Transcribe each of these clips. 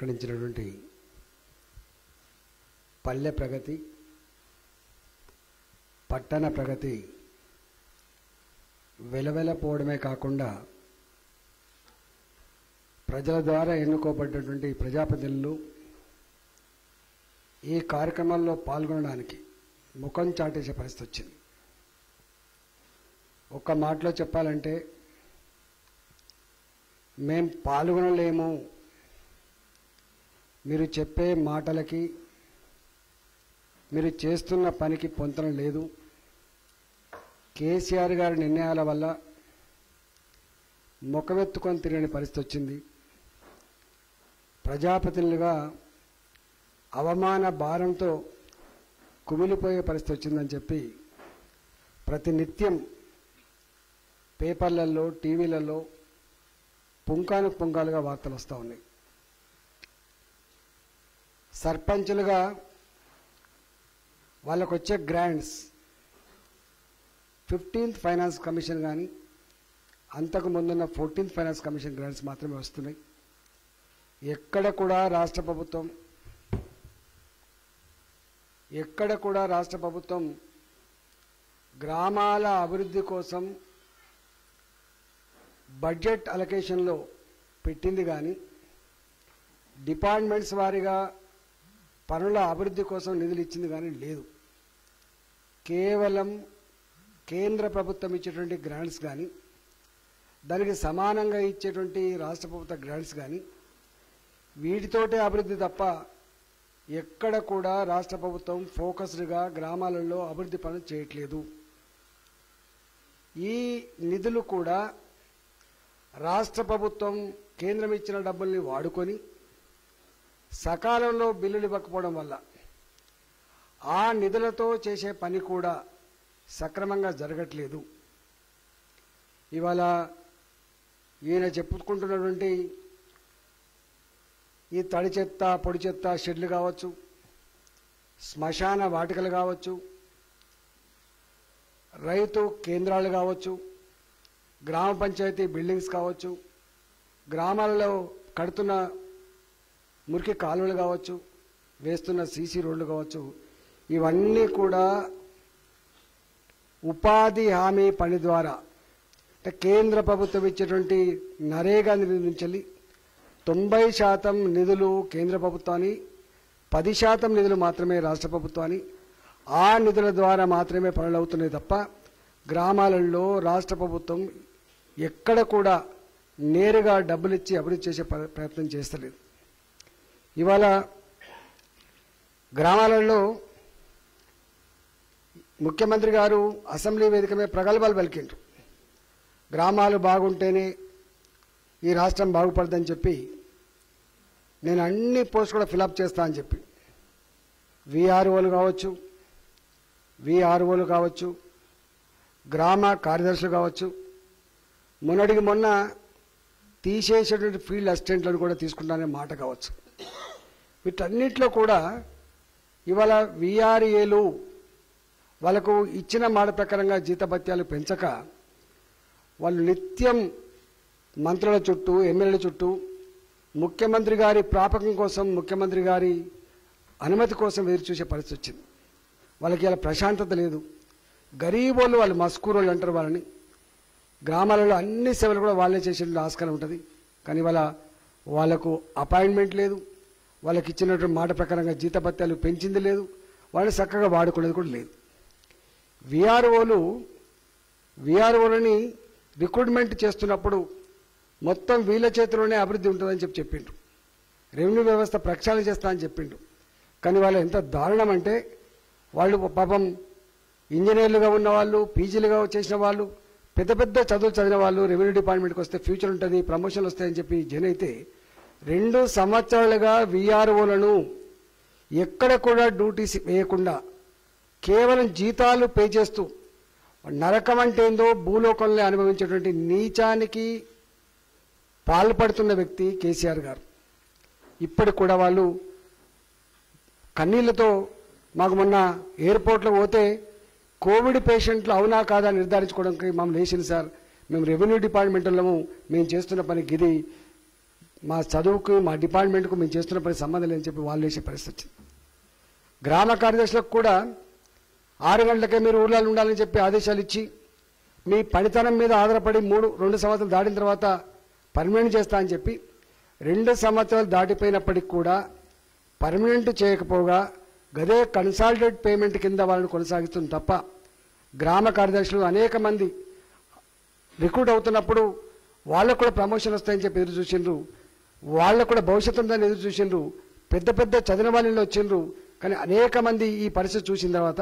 ప్రకటించినటువంటి పల్లె ప్రగతి, పట్టణ ప్రగతి వెలవెలపోవడమే కాకుండా ప్రజల ద్వారా ఎన్నుకోబడ్డటువంటి ప్రజాప్రతినిధులు ఈ కార్యక్రమాల్లో పాల్గొనడానికి ముఖం చాటేసే పరిస్థితి వచ్చింది. ఒక్క మాటలో చెప్పాలంటే మేం పాల్గొనలేము, మీరు చెప్పే మాటలకి మీరు చేస్తున్న పనికి పొంతన లేదు, కేసీఆర్ గారి నిర్ణయాల వల్ల ముఖమెత్తుకొని తిరిగిన పరిస్థితి వచ్చింది, ప్రజాప్రతినిధులుగా అవమాన భారంతో కుమిలిపోయే పరిస్థితి వచ్చిందని చెప్పి ప్రతినిత్యం పేపర్లలో, టీవీలలో పుంకాలుగా వార్తలు వస్తూ ఉన్నాయి. సర్పంచులుగా వాళ్ళకు వచ్చే గ్రాంట్స్ 15th ఫైనాన్స్ కమిషన్ కానీ అంతకు ముందున్న 14th ఫైనాన్స్ కమిషన్ గ్రాంట్స్ మాత్రమే వస్తున్నాయి. ఎక్కడ కూడా రాష్ట్ర ప్రభుత్వం గ్రామాల అభివృద్ధి కోసం బడ్జెట్ అలొకేషన్లో పెట్టింది కానీ డిపార్ట్మెంట్స్ వారీగా పనుల అభివృద్ధి కోసం నిధులు ఇచ్చింది కానీ లేదు. కేవలం కేంద్ర ప్రభుత్వం ఇచ్చేటువంటి గ్రాంట్స్ కానీ దానికి సమానంగా ఇచ్చేటువంటి రాష్ట్ర ప్రభుత్వ గ్రాంట్స్ కానీ వీటితోటే అభివృద్ధి తప్ప ఎక్కడ కూడా రాష్ట్ర ప్రభుత్వం ఫోకస్డ్గా గ్రామాలలో అభివృద్ధి పనులు చేయట్లేదు. ఈ నిధులు కూడా రాష్ట్ర ప్రభుత్వం కేంద్రం ఇచ్చిన డబ్బుల్ని వాడుకొని సకాలంలో బిల్లులు ఇవ్వకపోవడం వల్ల ఆ నిధులతో చేసే పని కూడా సక్రమంగా జరగట్లేదు. ఇవాళ ఈయన చెప్పుకుంటున్నటువంటి ఈ తడి చెత్త, పొడి చెత్త షెడ్లు కావచ్చు, శ్మశాన వాటికలు కావచ్చు, రైతు కేంద్రాలు కావచ్చు, గ్రామ పంచాయతీ బిల్డింగ్స్ కావచ్చు, గ్రామాలలో కడుతున్న మురికి కాలువలు కావచ్చు, వేస్తున్న సీసీ రోడ్లు కావచ్చు, ఇవన్నీ కూడా ఉపాధి హామీ పని ద్వారా అంటే కేంద్ర ప్రభుత్వం ఇచ్చేటువంటి నరేగా నిధుల నుంచి 90% నిధులు కేంద్ర ప్రభుత్వాన్ని, 10% నిధులు మాత్రమే రాష్ట్ర ప్రభుత్వాన్ని, ఆ నిధుల ద్వారా మాత్రమే పనులు అవుతున్నాయి తప్ప గ్రామాలలో రాష్ట్ర ప్రభుత్వం ఎక్కడ కూడా నేరుగా డబ్బులు ఇచ్చి అభివృద్ధి చేసే ప్రయత్నం చేస్తలేదు. ఇవాళ గ్రామాలలో ముఖ్యమంత్రి గారు అసెంబ్లీ వేదిక మీద ప్రగల్భాలు పలికిండ్రు. గ్రామాలు బాగుంటేనే ఈ రాష్ట్రం బాగుపడదని చెప్పి నేను అన్ని పోస్ట్ కూడా ఫిలప్ చేస్తా అని చెప్పి విఆర్ఓలు కావచ్చు, గ్రామ కార్యదర్శులు కావచ్చు, మొన్నటికి మొన్న తీసేసేటువంటి ఫీల్డ్ అసిస్టెంట్లను కూడా తీసుకుంటానే మాట కావచ్చు. వీటన్నిటిలో కూడా ఇవాళ విఆర్ఏలు వాళ్ళకు ఇచ్చిన మాట ప్రకారంగా జీతభత్యాలు పెంచక వాళ్ళు నిత్యం మంత్రుల చుట్టూ, ఎమ్మెల్యేల చుట్టూ ముఖ్యమంత్రి గారి ప్రాపకం కోసం, ముఖ్యమంత్రి గారి అనుమతి కోసం ఎదురు చూసే పరిస్థితి వచ్చింది. వాళ్ళకి ఇలా ప్రశాంతత లేదు. గరీబోళ్ళు, వాళ్ళు మస్కూరోళ్ళు అంటారు వాళ్ళని. గ్రామాలలో అన్ని సేవలు కూడా వాళ్ళే చేసే ఆస్కారం ఉంటుంది. కానీ వాళ్ళకు అపాయింట్మెంట్ లేదు, వాళ్ళకి ఇచ్చినటువంటి మాట ప్రకారంగా జీతభత్యాలు పెంచింది లేదు, వాళ్ళు చక్కగా వాడుకునేది కూడా లేదు. విఆర్ఓలని రిక్రూట్మెంట్ చేస్తున్నప్పుడు మొత్తం వీళ్ళ చేతిలోనే అభివృద్ధి ఉంటుందని చెప్పిండ్రు. రెవెన్యూ వ్యవస్థ ప్రక్షాళన చేస్తా అని చెప్పిండ్రు. కానీ వాళ్ళు ఎంత దారుణం అంటే వాళ్ళు పాపం ఇంజనీర్లుగా ఉన్న వాళ్ళు, పీజీలుగా చేసిన వాళ్ళు, పెద్ద పెద్ద చదువులు చదివిన వాళ్ళు రెవెన్యూ డిపార్ట్మెంట్కి వస్తే ఫ్యూచర్ ఉంటుంది, ప్రమోషన్లు వస్తాయని చెప్పి జైన్ అయితే 2 సంవత్సరాలుగా విఆర్ఓలను ఎక్కడ కూడా డ్యూటీస్ వేయకుండా కేవలం జీతాలు పే చేస్తూ నరకం అంటే ఏందో భూలోకంలో అనుభవించేటువంటి నీచానికి పాల్పడుతున్న వ్యక్తి కేసీఆర్ గారు. ఇప్పటికి కూడా వాళ్ళు కన్నీళ్లతో మాకు మొన్న ఎయిర్పోర్ట్లో పోతే కోవిడ్ పేషెంట్లు అవునా కాదా నిర్ధారించుకోవడానికి మమ్మల్ని వేసింది సార్, మేము రెవెన్యూ డిపార్ట్మెంట్లము, మేము చేస్తున్న పని గిది, మా చదువుకు మా డిపార్ట్మెంట్కు మేము చేస్తున్న పని సంబంధం లేదని చెప్పి వాళ్ళు వేసే పరిస్థితి వచ్చింది. గ్రామ కార్యదర్శులకు కూడా 6 గంటలకే మీరు ఊర్లలో ఉండాలని చెప్పి ఆదేశాలు ఇచ్చి మీ పనితనం మీద ఆధారపడి 2 సంవత్సరాలు దాటిన తర్వాత పర్మనెంట్ చేస్తా అని చెప్పి 2 సంవత్సరాలు దాటిపోయినప్పటికి కూడా పర్మనెంట్ చేయకపోగా గదే కన్సాలిడేట్ పేమెంట్ కింద వాళ్ళని కొనసాగిస్తుంది తప్ప గ్రామ కార్యదర్శులు అనేక మంది రిక్రూట్ అవుతున్నప్పుడు వాళ్ళకు కూడా ప్రమోషన్ వస్తాయని చెప్పి ఎదురు చూసిండ్రు. వాళ్ళకు కూడా భవిష్యత్తు ఉందని ఎదురు చూసిండ్రు. పెద్ద పెద్ద చదివిన వాళ్ళలో వచ్చిండ్రు. కానీ అనేక మంది ఈ పరిస్థితి చూసిన తర్వాత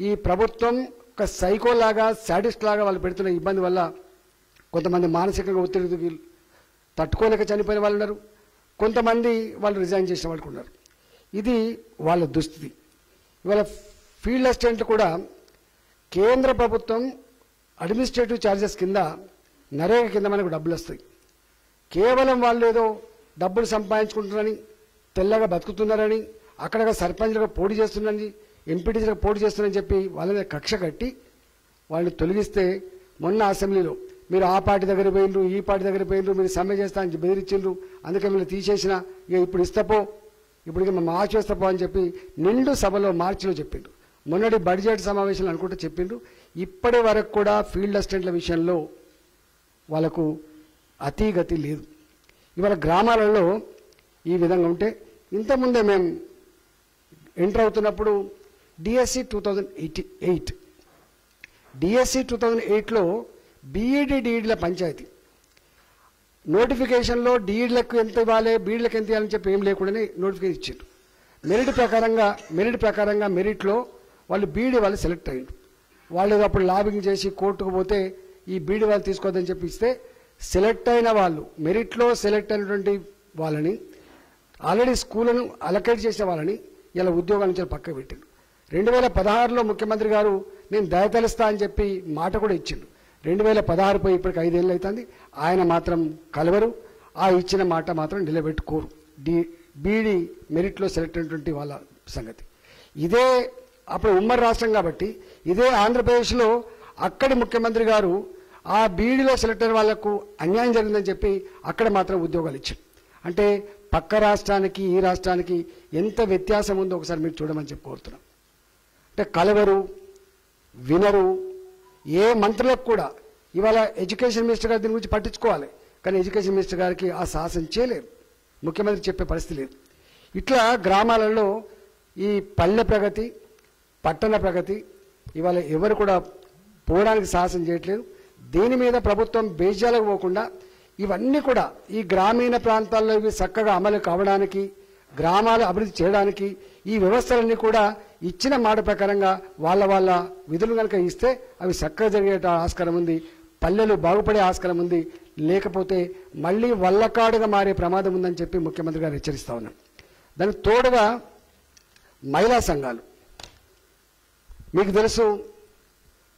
ఈ ప్రభుత్వం ఒక సైకోలాగా శాడిస్ట్ లాగా వాళ్ళు పెడుతున్న ఇబ్బంది వల్ల కొంతమంది మానసికంగా ఒత్తిడికి తట్టుకోలేక చనిపోయిన వాళ్ళు ఉన్నారు. కొంతమంది వాళ్ళు రిజైన్ చేసిన వాళ్ళు ఉన్నారు. ఇది వాళ్ళ దుస్థితి. ఇవాళ ఫీల్డ్ అసిస్టెంట్లు కూడా కేంద్ర ప్రభుత్వం అడ్మినిస్ట్రేటివ్ ఛార్జెస్ కింద నరేగా కింద మనకు డబ్బులు వస్తాయి. కేవలం వాళ్ళు ఏదో డబ్బులు సంపాదించుకుంటున్నారని తెల్లగా బతుకుతున్నారని అక్కడ సర్పంచ్లుగా పోటీ చేస్తున్నారని ఎంపీటీసీలుగా పోటీ చేస్తున్నారని చెప్పి వాళ్ళ మీద కక్ష కట్టి వాళ్ళని తొలగిస్తే మొన్న అసెంబ్లీలో మీరు ఆ పార్టీ దగ్గర పోయిండ్రు ఈ పార్టీ దగ్గర పోయిండ్రు మీరు సమ్మె చేస్తా అని బెదిరించిండ్రు అందుకే మీరు తీసేసిన ఇక ఇప్పుడు ఇస్తపో ఇప్పుడు ఇక మార్చి వేస్తపో అని చెప్పి నిండు సభలో మార్చిలో చెప్పిండ్రు. మొన్నటి బడ్జెట్ సమావేశాలు అనుకుంటే చెప్పిండ్రు. ఇప్పటి వరకు కూడా ఫీల్డ్ అసిస్టెంట్ల విషయంలో వాళ్ళకు అతిగతి లేదు. ఇవాళ గ్రామాలలో ఈ విధంగా ఉంటే ఇంతకుముందే మేము ఎంటర్ అవుతున్నప్పుడు డిఎస్సి 2008లో బీఈడి డిఈడిల పంచాయతీ నోటిఫికేషన్లో డిఈడిలకు ఎంత ఇవ్వాలి బీఈడిలకు ఎంత ఇవ్వాలని చెప్పి ఏం లేకుండానే నోటిఫికేషన్ ఇచ్చారు. మెరిట్ ప్రకారంగా మెరిట్లో వాళ్ళు బీఈడి వాళ్ళు సెలెక్ట్ అయ్యారు. వాళ్ళు అప్పుడు లాబింగ్ చేసి కోర్టుకు పోతే ఈ బీఈడి వాళ్ళు తీసుకోవద్దని చెప్పి ఇస్తే సెలెక్ట్ అయిన వాళ్ళు మెరిట్లో సెలెక్ట్ అయినటువంటి వాళ్ళని ఆల్రెడీ స్కూళ్ళను అలకేట్ చేసిన వాళ్ళని ఇలా ఉద్యోగాల నుంచి పక్కకు పెట్టారు. 2016లో ముఖ్యమంత్రి గారు నేను దయతలుస్తా అని చెప్పి మాట కూడా ఇచ్చిండు. 2016 పోయి ఇప్పటికి 5 ఏళ్ళు అవుతుంది. ఆయన మాత్రం కలవరు. ఆ ఇచ్చిన మాట మాత్రం నిలబెట్టుకోరు. బీఈడి మెరిట్లో సెలెక్ట్ అయినటువంటి వాళ్ళ సంగతి ఇదే. అప్పుడు ఉమ్మడి రాష్ట్రం కాబట్టి ఇదే ఆంధ్రప్రదేశ్లో అక్కడి ముఖ్యమంత్రి గారు ఆ బీఈడిలో సెలెక్ట్ అయిన వాళ్లకు అన్యాయం జరిగిందని చెప్పి అక్కడ మాత్రం ఉద్యోగాలు ఇచ్చారు. అంటే పక్క రాష్ట్రానికి ఈ రాష్ట్రానికి ఎంత వ్యత్యాసం ఉందో ఒకసారి మీరు చూడమని చెప్పి కోరుతున్నాం. అంటే కలవరు, వినరు. ఏ మంత్రులకు కూడా ఇవాళ ఎడ్యుకేషన్ మినిస్టర్ గారు దీని గురించి పట్టించుకోవాలి, కానీ ఎడ్యుకేషన్ మినిస్టర్ గారికి ఆ సాహసం చేయలేరు. ముఖ్యమంత్రి చెప్పే పరిస్థితి లేదు. ఇట్లా గ్రామాలలో ఈ పల్లె ప్రగతి, పట్టణ ప్రగతి ఇవాళ ఎవరు కూడా పోవడానికి సాహసం చేయట్లేదు. దీని మీద ప్రభుత్వం బేజాలకు పోకుండా ఇవన్నీ కూడా ఈ గ్రామీణ ప్రాంతాల్లో ఇవి చక్కగా అమలు కావడానికి, గ్రామాలు అభివృద్ధి చేయడానికి ఈ వ్యవస్థలన్నీ కూడా ఇచ్చిన మాట ప్రకారంగా వాళ్ళ విధులు కనుక ఇస్తే అవి చక్కగా జరిగే ఆస్కారం ఉంది. పల్లెలు బాగుపడే ఆస్కారం ఉంది. లేకపోతే మళ్ళీ వల్లకాడుగా మారే ప్రమాదం ఉందని చెప్పి ముఖ్యమంత్రి గారు హెచ్చరిస్తా ఉన్నారు. దానికి తోడుగా మహిళా సంఘాలు, మీకు తెలుసు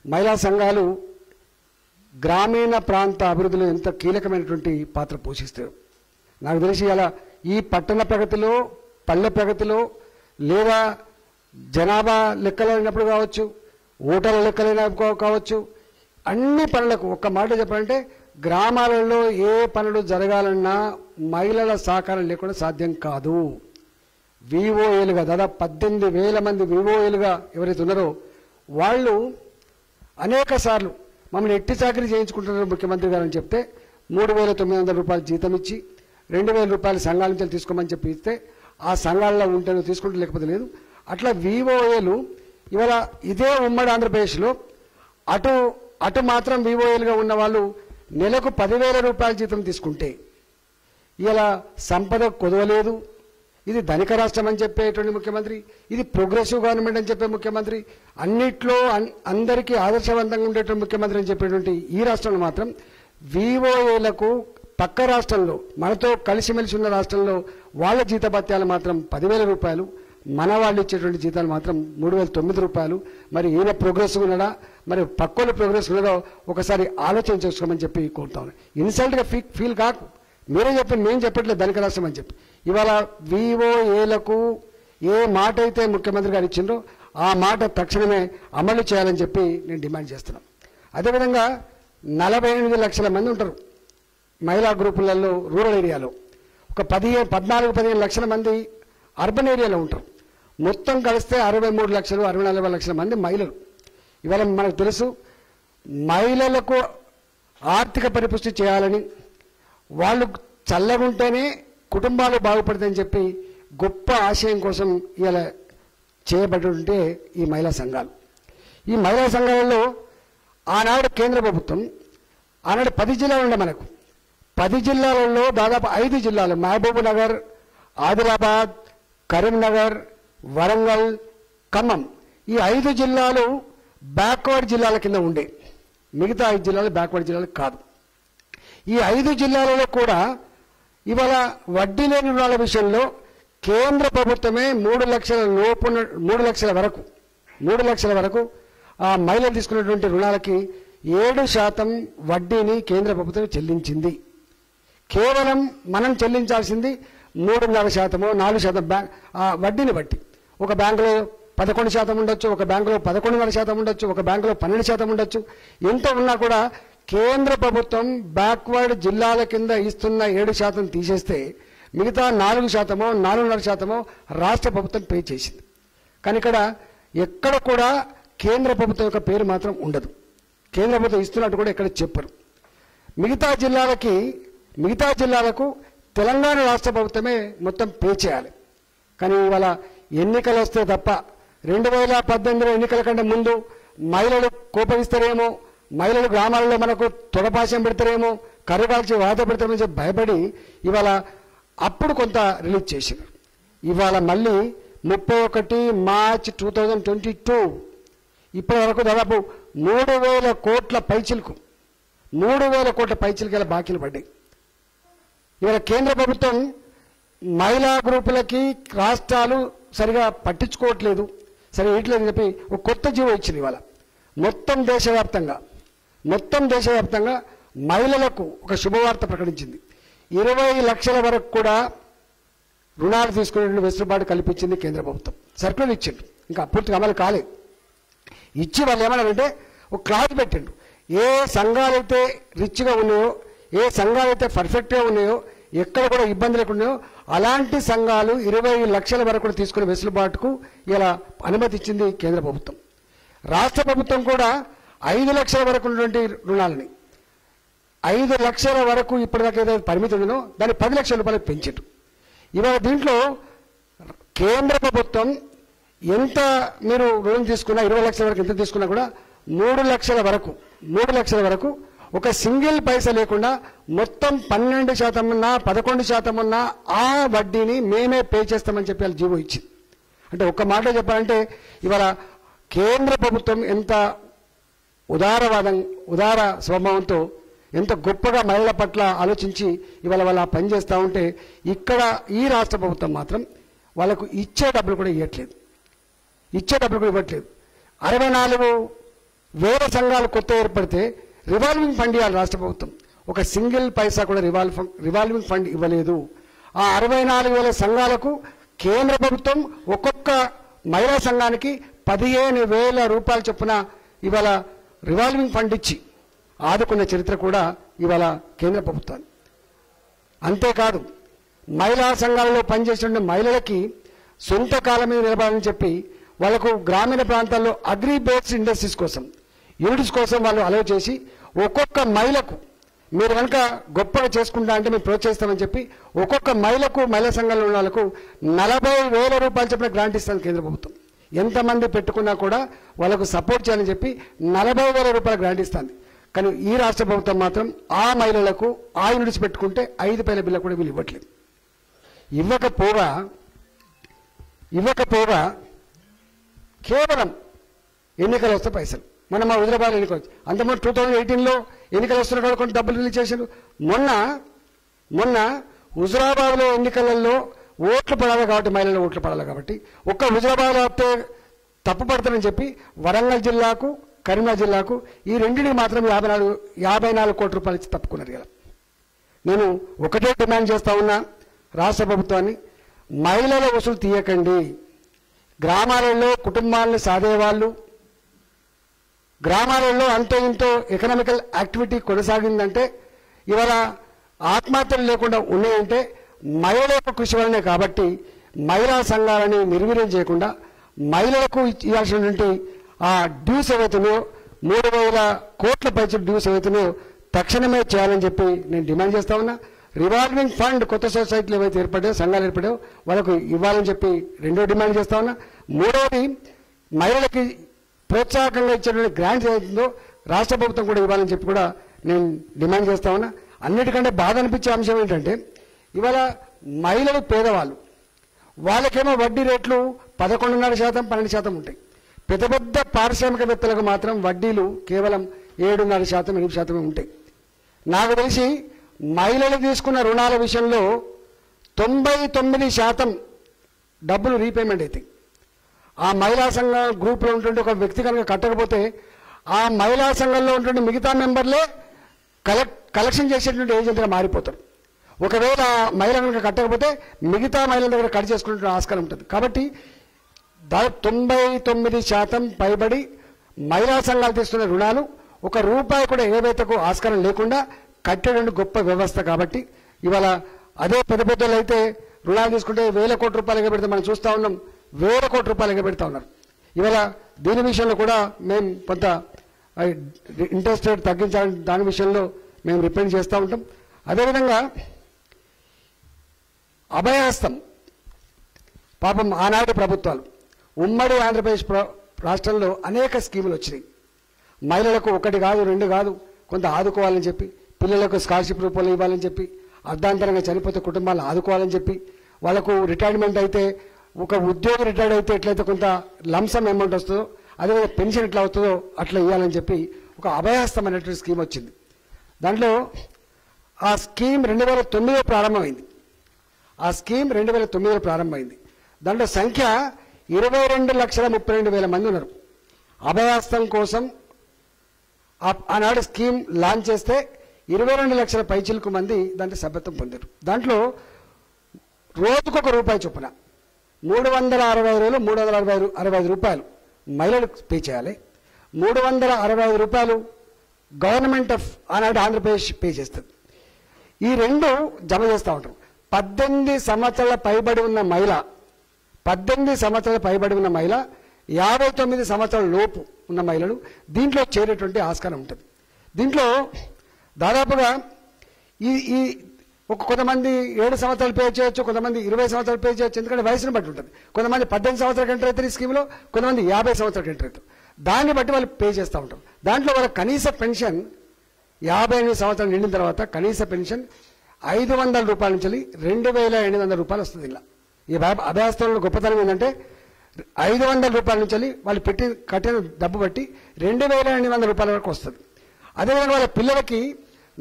మహిళా సంఘాలు గ్రామీణ ప్రాంత అభివృద్ధిలో ఎంత కీలకమైనటువంటి పాత్ర పోషిస్తాయో నాకు తెలిసి అలా ఈ పట్టణ ప్రగతిలో, పల్లె ప్రగతిలో లేదా జనాభా లెక్కలైనప్పుడు కావచ్చు, ఓటర్ల లెక్కలైనప్పుడు కావచ్చు, అన్ని పనులకు ఒక్క మాట చెప్పాలంటే గ్రామాలలో ఏ పనులు జరగాలన్నా మహిళల సహకారం లేకుండా సాధ్యం కాదు. విఓఏలుగా దాదాపు 18,000 మంది విఓఏలుగా ఎవరైతే ఉన్నారో వాళ్ళు అనేక సార్లు మమ్మల్ని ఎట్టి చాకరీ చేయించుకుంటున్నారు ముఖ్యమంత్రి గారు అని చెప్తే 3,900 రూపాయలు జీతం ఇచ్చి 2,000 రూపాయలు సంఘాల నుంచి తీసుకోమని చెప్పి ఇస్తే ఆ సంఘాలలో ఉంటేనే తీసుకుంటే లేకపోతే లేదు. అట్లా విఓఏలు ఇవాళ ఇదే ఉమ్మడి ఆంధ్రప్రదేశ్లో అటు మాత్రం విఓఏలుగా ఉన్న వాళ్ళు నెలకు 10,000 రూపాయల జీతం తీసుకుంటే ఇలా సంపద కొదవలేదు. ఇది ధనిక రాష్ట్రం అని చెప్పేటువంటి ముఖ్యమంత్రి, ఇది ప్రోగ్రెసివ్ గవర్నమెంట్ అని చెప్పే ముఖ్యమంత్రి, అన్నిట్లో అందరికీ ఆదర్శవంతంగా ఉండేటువంటి ముఖ్యమంత్రి అని చెప్పేటువంటి ఈ రాష్ట్రంలో మాత్రం విఓఏలకు పక్క రాష్ట్రంలో మనతో కలిసిమెలిసి ఉన్న రాష్ట్రంలో వాళ్ళ జీతభత్యాలు మాత్రం 10,000 రూపాయలు, మన వాళ్ళు ఇచ్చేటువంటి జీతాలు మాత్రం 3,009 రూపాయలు. మరి ఈయన ప్రోగ్రెసివ్ ఉన్నాడా, మరి పక్కోళ్ళు ప్రోగ్రెస్ ఉన్నాడో ఒకసారి ఆలోచన చేసుకోమని చెప్పి కోరుతా ఉన్నాను. ఇన్సల్ట్గా ఫీల్ కాకు, మీరే చెప్పండి, మేము చెప్పట్లేదు ధనిక రాష్ట్రం అని చెప్పి. ఇవాళ విఓఏలకు ఏ మాట అయితే ముఖ్యమంత్రి గారు ఇచ్చిండ్రో ఆ మాట తక్షణమే అమలు చేయాలని చెప్పి నేను డిమాండ్ చేస్తున్నాను. అదేవిధంగా 48 లక్షల మంది ఉంటారు మహిళా గ్రూపులలో రూరల్ ఏరియాలో. ఒక 14-15 లక్షల మంది అర్బన్ ఏరియాలో ఉంటారు. మొత్తం కలిస్తే 63 లక్షలు 64 లక్షల మంది మహిళలు. ఇవాళ మనకు తెలుసు మహిళలకు ఆర్థిక పరిపుష్టి చేయాలని, వాళ్ళు చల్లగుంటేనే కుటుంబాలు బాగుపడతాయని చెప్పి గొప్ప ఆశయం కోసం ఇలా చేయబడుతుంటే ఈ మహిళా సంఘాలు. ఈ మహిళా సంఘాలలో ఆనాడు కేంద్ర ప్రభుత్వం ఆనాడు 10 జిల్లాలు ఉండే మనకు. 10 జిల్లాలలో దాదాపు 5 జిల్లాలు మహబూబ్ నగర్, ఆదిలాబాద్, కరీంనగర్, వరంగల్, ఖమ్మం, ఈ 5 జిల్లాలు బ్యాక్వర్డ్ జిల్లాల కింద ఉండే. మిగతా 5 జిల్లాలు బ్యాక్వర్డ్ జిల్లాలు కాదు. ఈ 5 జిల్లాలలో కూడా ఇవాళ వడ్డీ లేని రుణాల విషయంలో కేంద్ర ప్రభుత్వమే 3 లక్షల వరకు ఆ మహిళలు తీసుకున్నటువంటి రుణాలకి 7% వడ్డీని కేంద్ర ప్రభుత్వం చెల్లించింది. కేవలం మనం చెల్లించాల్సింది 3.5%, 4% వడ్డీని బట్టి. ఒక బ్యాంకులో 11% ఉండొచ్చు, ఒక బ్యాంకులో 11.5% ఉండొచ్చు, ఒక బ్యాంకులో 12% ఉండొచ్చు. ఎంత ఉన్నా కూడా కేంద్ర ప్రభుత్వం బ్యాక్వర్డ్ జిల్లాల కింద ఇస్తున్న 7% తీసేస్తే మిగతా 4%, 4.5% రాష్ట్ర ప్రభుత్వం పే చేసింది. కానీ ఇక్కడ ఎక్కడ కూడా కేంద్ర ప్రభుత్వం యొక్క పేరు మాత్రం ఉండదు. కేంద్ర ప్రభుత్వం ఇస్తున్నట్టు కూడా ఎక్కడ చెప్పరు. మిగతా జిల్లాలకు తెలంగాణ రాష్ట్ర ప్రభుత్వమే మొత్తం పే చేయాలి. కానీ ఇవాళ ఎన్నికలు వస్తే తప్ప 2018 ఎన్నికల కంటే ముందు మహిళలు కోపగిస్తారేమో, మహిళలు గ్రామాలలో మనకు తొడపాశం పెడతారేమో, కర్రకాల్చి వాత పెడతారని చెప్పి భయపడి ఇవాళ అప్పుడు కొంత రిలీజ్ చేశారు. ఇవాళ మళ్ళీ 31 మార్చి 2022 ఇప్పటి వరకు దాదాపు 3,000 కోట్ల పైచిలకు ఇలా బాకీలు పడ్డాయి. ఇవాళ కేంద్ర ప్రభుత్వం మహిళా గ్రూపులకి రాష్ట్రాలు సరిగా పట్టించుకోవట్లేదు, సరే ఇట్లేదని చెప్పి ఒక కొత్త జీవో ఇచ్చింది. ఇవాళ మొత్తం దేశవ్యాప్తంగా మహిళలకు ఒక శుభవార్త ప్రకటించింది. 20 లక్షల వరకు కూడా రుణాలు తీసుకునే వెసులుబాటు కల్పించింది కేంద్ర ప్రభుత్వం. సర్కులర్ ఇచ్చిండు, ఇంకా పూర్తిగా అమలు కాలేదు. ఇచ్చి వాళ్ళు ఏమన్నారంటే ఒక క్లాజ్ పెట్టిండు. ఏ సంఘాలైతే రిచ్గా ఉన్నాయో, ఏ సంఘాలైతే పర్ఫెక్ట్గా ఉన్నాయో, ఎక్కడ కూడా ఇబ్బంది లేకున్నాయో అలాంటి సంఘాలు 20 లక్షల వరకు కూడా తీసుకునే వెసులుబాటుకు ఇలా అనుమతి ఇచ్చింది కేంద్ర ప్రభుత్వం. రాష్ట్ర ప్రభుత్వం కూడా 5 లక్షల వరకు ఉన్నటువంటి రుణాలని 5 లక్షల వరకు ఇప్పటిదాకా ఏదైతే పరిమితి ఉందో దాన్ని 10 లక్షల రూపాయలకు పెంచారు. ఇవాళ దీంట్లో కేంద్ర ప్రభుత్వం ఎంత మీరు రుణం తీసుకున్నా 20 లక్షల వరకు ఎంత తీసుకున్నా కూడా 3 లక్షల వరకు ఒక సింగిల్ పైసా లేకుండా మొత్తం 12% ఉన్నా 11% ఉన్నా ఆ వడ్డీని మేమే పే చేస్తామని చెప్పి వాళ్ళు జీవో ఇచ్చింది. అంటే ఒక్క మాట చెప్పాలంటే ఇవాళ కేంద్ర ప్రభుత్వం ఎంత ఉదార స్వభావంతో ఎంత గొప్పగా మహిళల పట్ల ఆలోచించి ఇవాళ వాళ్ళు ఆ పని చేస్తూ ఉంటే ఇక్కడ ఈ రాష్ట్ర ప్రభుత్వం మాత్రం వాళ్ళకు ఇచ్చే డబ్బులు కూడా ఇవ్వట్లేదు. 64,000 సంఘాలు కొత్త ఏర్పడితే రివాల్వింగ్ ఫండ్ ఇవ్వాలి రాష్ట్ర ప్రభుత్వం. ఒక సింగిల్ పైసా కూడా రివాల్వింగ్ ఫండ్ ఇవ్వలేదు. ఆ 64,000 సంఘాలకు కేంద్ర ప్రభుత్వం ఒక్కొక్క మహిళా సంఘానికి 15,000 రూపాయల చొప్పున ఇవాళ రివాల్వింగ్ ఫండ్ ఇచ్చి ఆదుకున్న చరిత్ర కూడా ఇవాళ కేంద్ర ప్రభుత్వాన్ని. అంతేకాదు మహిళా సంఘాలలో పనిచేసిన మహిళలకి సొంత కాలం మీద నిలబడాలని చెప్పి వాళ్ళకు గ్రామీణ ప్రాంతాల్లో అగ్రి బేస్డ్ ఇండస్ట్రీస్ కోసం యూనిట్స్ కోసం వాళ్ళు అలౌ చేసి ఒక్కొక్క మహిళకు మీరు కనుక గొప్పగా చేసుకుంటా అంటే మేము ప్రోత్సహిస్తామని చెప్పి ఒక్కొక్క మహిళా సంఘాల్లో ఉన్న వాళ్ళకు 40,000 రూపాయలు చెప్పిన గ్రాంట్ ఇస్తుంది కేంద్ర ప్రభుత్వం. ఎంతమంది పెట్టుకున్నా కూడా వాళ్ళకు సపోర్ట్ చేయాలని చెప్పి 40,000 రూపాయల గ్రాంట్ ఇస్తుంది. కానీ ఈ రాష్ట్ర ప్రభుత్వం మాత్రం ఆ మహిళలకు ఆ యూనిట్స్ పెట్టుకుంటే 5 పైల బిల్ల కూడా వీళ్ళు ఇవ్వట్లేదు. ఇవ్వకపోగా కేవలం ఎన్నికలు వస్తే పైసలు. మొన్న మా హుజరాబాద్ ఎన్నికలు వచ్చి అంతకుముందు 2018లో ఎన్నికలు వస్తున్న కూడా కొన్ని డబ్బులు రిలీజ్ చేశారు. మొన్న హుజరాబాద్లో ఎన్నికలలో ఓట్లు పడాలి కాబట్టి మహిళలు ఓట్లు పడాలి కాబట్టి ఒక్క హుజరాబాద్లో వస్తే తప్పు పడతారని చెప్పి వరంగల్ జిల్లాకు కరీంనగర్ జిల్లాకు ఈ రెండింటికి మాత్రం 54 కోట్ల రూపాయలు ఇచ్చి తప్పుకున్నారు. కదా నేను ఒకటే డిమాండ్ చేస్తా ఉన్నా రాష్ట్ర ప్రభుత్వాన్ని, మహిళల వసూలు తీయకండి. గ్రామాలలో కుటుంబాలను సాధేవాళ్ళు, గ్రామాలలో అంతో ఇంతో ఎకనామికల్ యాక్టివిటీ కొనసాగిందంటే ఇవాళ ఆత్మహత్యలు లేకుండా ఉన్నాయంటే మహిళల యొక్క కృషి వల్లనే. కాబట్టి మహిళా సంఘాలని నిర్వీర్యం చేయకుండా మహిళలకు ఇవ్వాల్సినటువంటి ఆ డ్యూస్ ఏవైతున్నాయో 3,000 కోట్ల పైసలు డ్యూస్ ఏవైతున్నాయో తక్షణమే చేయాలని చెప్పి నేను డిమాండ్ చేస్తా ఉన్నా. రివాల్వింగ్ ఫండ్ కొత్త సొసైటీలు ఏవైతే ఏర్పడాయో, సంఘాలు ఏర్పడాయో వాళ్ళకు ఇవ్వాలని చెప్పి రెండో డిమాండ్ చేస్తా ఉన్నా. మూడవది, మహిళలకి ప్రోత్సాహకంగా ఇచ్చినటువంటి గ్రాంట్స్ ఏదైతుందో రాష్ట్ర ప్రభుత్వం కూడా ఇవ్వాలని చెప్పి కూడా నేను డిమాండ్ చేస్తా ఉన్నా. అన్నిటికంటే బాధ అనిపించే అంశం ఏంటంటే ఇవాళ మహిళలు పేదవాళ్ళు, వాళ్ళకేమో వడ్డీ రేట్లు 11.5%, 12% ఉంటాయి. పెద్ద పెద్ద పారిశ్రామికవేత్తలకు మాత్రం వడ్డీలు కేవలం 7.5%, 8% ఉంటాయి. నాకు తెలిసి మహిళలు తీసుకున్న రుణాల విషయంలో 99% డబ్బులు రీపేమెంట్ అవుతాయి. ఆ మహిళా సంఘ గ్రూప్లో ఉంటుంటే ఒక వ్యక్తి కనుక కట్టకపోతే ఆ మహిళా సంఘంలో ఉంటుండే మిగతా మెంబర్లే కలెక్షన్ చేసేటువంటి ఏజెంట్గా మారిపోతారు. ఒకవేళ మహిళ కనుక కట్టకపోతే మిగతా మహిళల దగ్గర కట్ చేసుకునే ఆస్కారం ఉంటుంది. కాబట్టి దాదాపు 99% పైబడి మహిళా సంఘాలు తీసుకునే రుణాలు ₹1 కూడా ఏవైతేకు ఆస్కారం లేకుండా కట్టేటువంటి గొప్ప వ్యవస్థ. కాబట్టి ఇవాళ అదే పెద్ద పెద్దలు అయితే రుణాలు తీసుకుంటే ₹1,000 కోట్ల ఎగబెడితే మనం చూస్తూ ఉన్నాం, ₹1,000 కోట్ల ఎగబెడతా ఉన్నారు. ఇవాళ దీని విషయంలో కూడా మేము కొంత ఇంట్రెస్ట్ రేట్ తగ్గించాలని దాని విషయంలో మేము రిప్రజెంట్ చేస్తూ ఉంటాం. అదేవిధంగా అభయహస్తం, పాపం ఆనాటి ప్రభుత్వాలు ఉమ్మడి ఆంధ్రప్రదేశ్ రాష్ట్రంలో అనేక స్కీములు వచ్చినాయి. మహిళలకు 1 కాదు 2 కాదు కొంత ఆదుకోవాలని చెప్పి, పిల్లలకు స్కాలర్షిప్ రూపంలో ఇవ్వాలని చెప్పి, అర్ధాంతరంగా చనిపోతే కుటుంబాలను ఆదుకోవాలని చెప్పి, వాళ్ళకు రిటైర్మెంట్ అయితే ఒక ఉద్యోగి రిటైర్డ్ అయితే ఎట్లయితే కొంత లంసమ్ అమౌంట్ వస్తుందో అదేవిధంగా పెన్షన్ ఎట్లా అవుతుందో అట్లా ఇవ్వాలని చెప్పి ఒక అభయహస్తం అనేటువంటి స్కీమ్ వచ్చింది. దాంట్లో ఆ స్కీమ్ 2009 ప్రారంభమైంది. ఆ స్కీమ్ 2009 ప్రారంభమైంది. దాంట్లో సంఖ్య 22,32,000 మంది ఉన్నారు. అభయహస్తం కోసం ఆనాడు స్కీమ్ లాంచ్ చేస్తే 22 లక్షల పైచిలకు మంది దాంట్లో సభ్యత్వం పొందారు. దాంట్లో రోజుకొక రూపాయి చొప్పున 360 రోజులు ₹365 మహిళలకు పే చేయాలి. ₹365 గవర్నమెంట్ ఆఫ్ ఆనాడు ఆంధ్రప్రదేశ్ పే చేస్తుంది. ఈ రెండు జమ చేస్తూ ఉంటారు. 18 సంవత్సరాల పైబడి ఉన్న మహిళ 59 సంవత్సరాల లోపు ఉన్న మహిళలు దీంట్లో చేరేటువంటి ఆస్కారం ఉంటుంది. దీంట్లో దాదాపుగా ఈ కొంతమంది 7 సంవత్సరాలు పే చేయొచ్చు, కొంతమంది 20 సంవత్సరాలు పే చేయొచ్చు. ఎందుకంటే వయసును బట్టి ఉంటుంది. కొంతమంది 18 సంవత్సరాలకు ఎంటర్ అవుతారు ఈ స్కీమ్లో, కొంతమంది 50 సంవత్సరాలకు ఎంటర్ అవుతారు. దాన్ని బట్టి వాళ్ళు పే చేస్తూ ఉంటారు. దాంట్లో వాళ్ళ కనీస పెన్షన్ 58 సంవత్సరాలు నిండిన తర్వాత కనీస పెన్షన్ ₹500 నుంచి ₹2,800 వస్తుంది. ఇలా ఈ అభయహస్తంలో గొప్పతనం ఏంటంటే ₹500 నుంచి వాళ్ళు కట్టిన డబ్బు బట్టి ₹2,800 వరకు వస్తుంది. అదేవిధంగా వాళ్ళ పిల్లలకి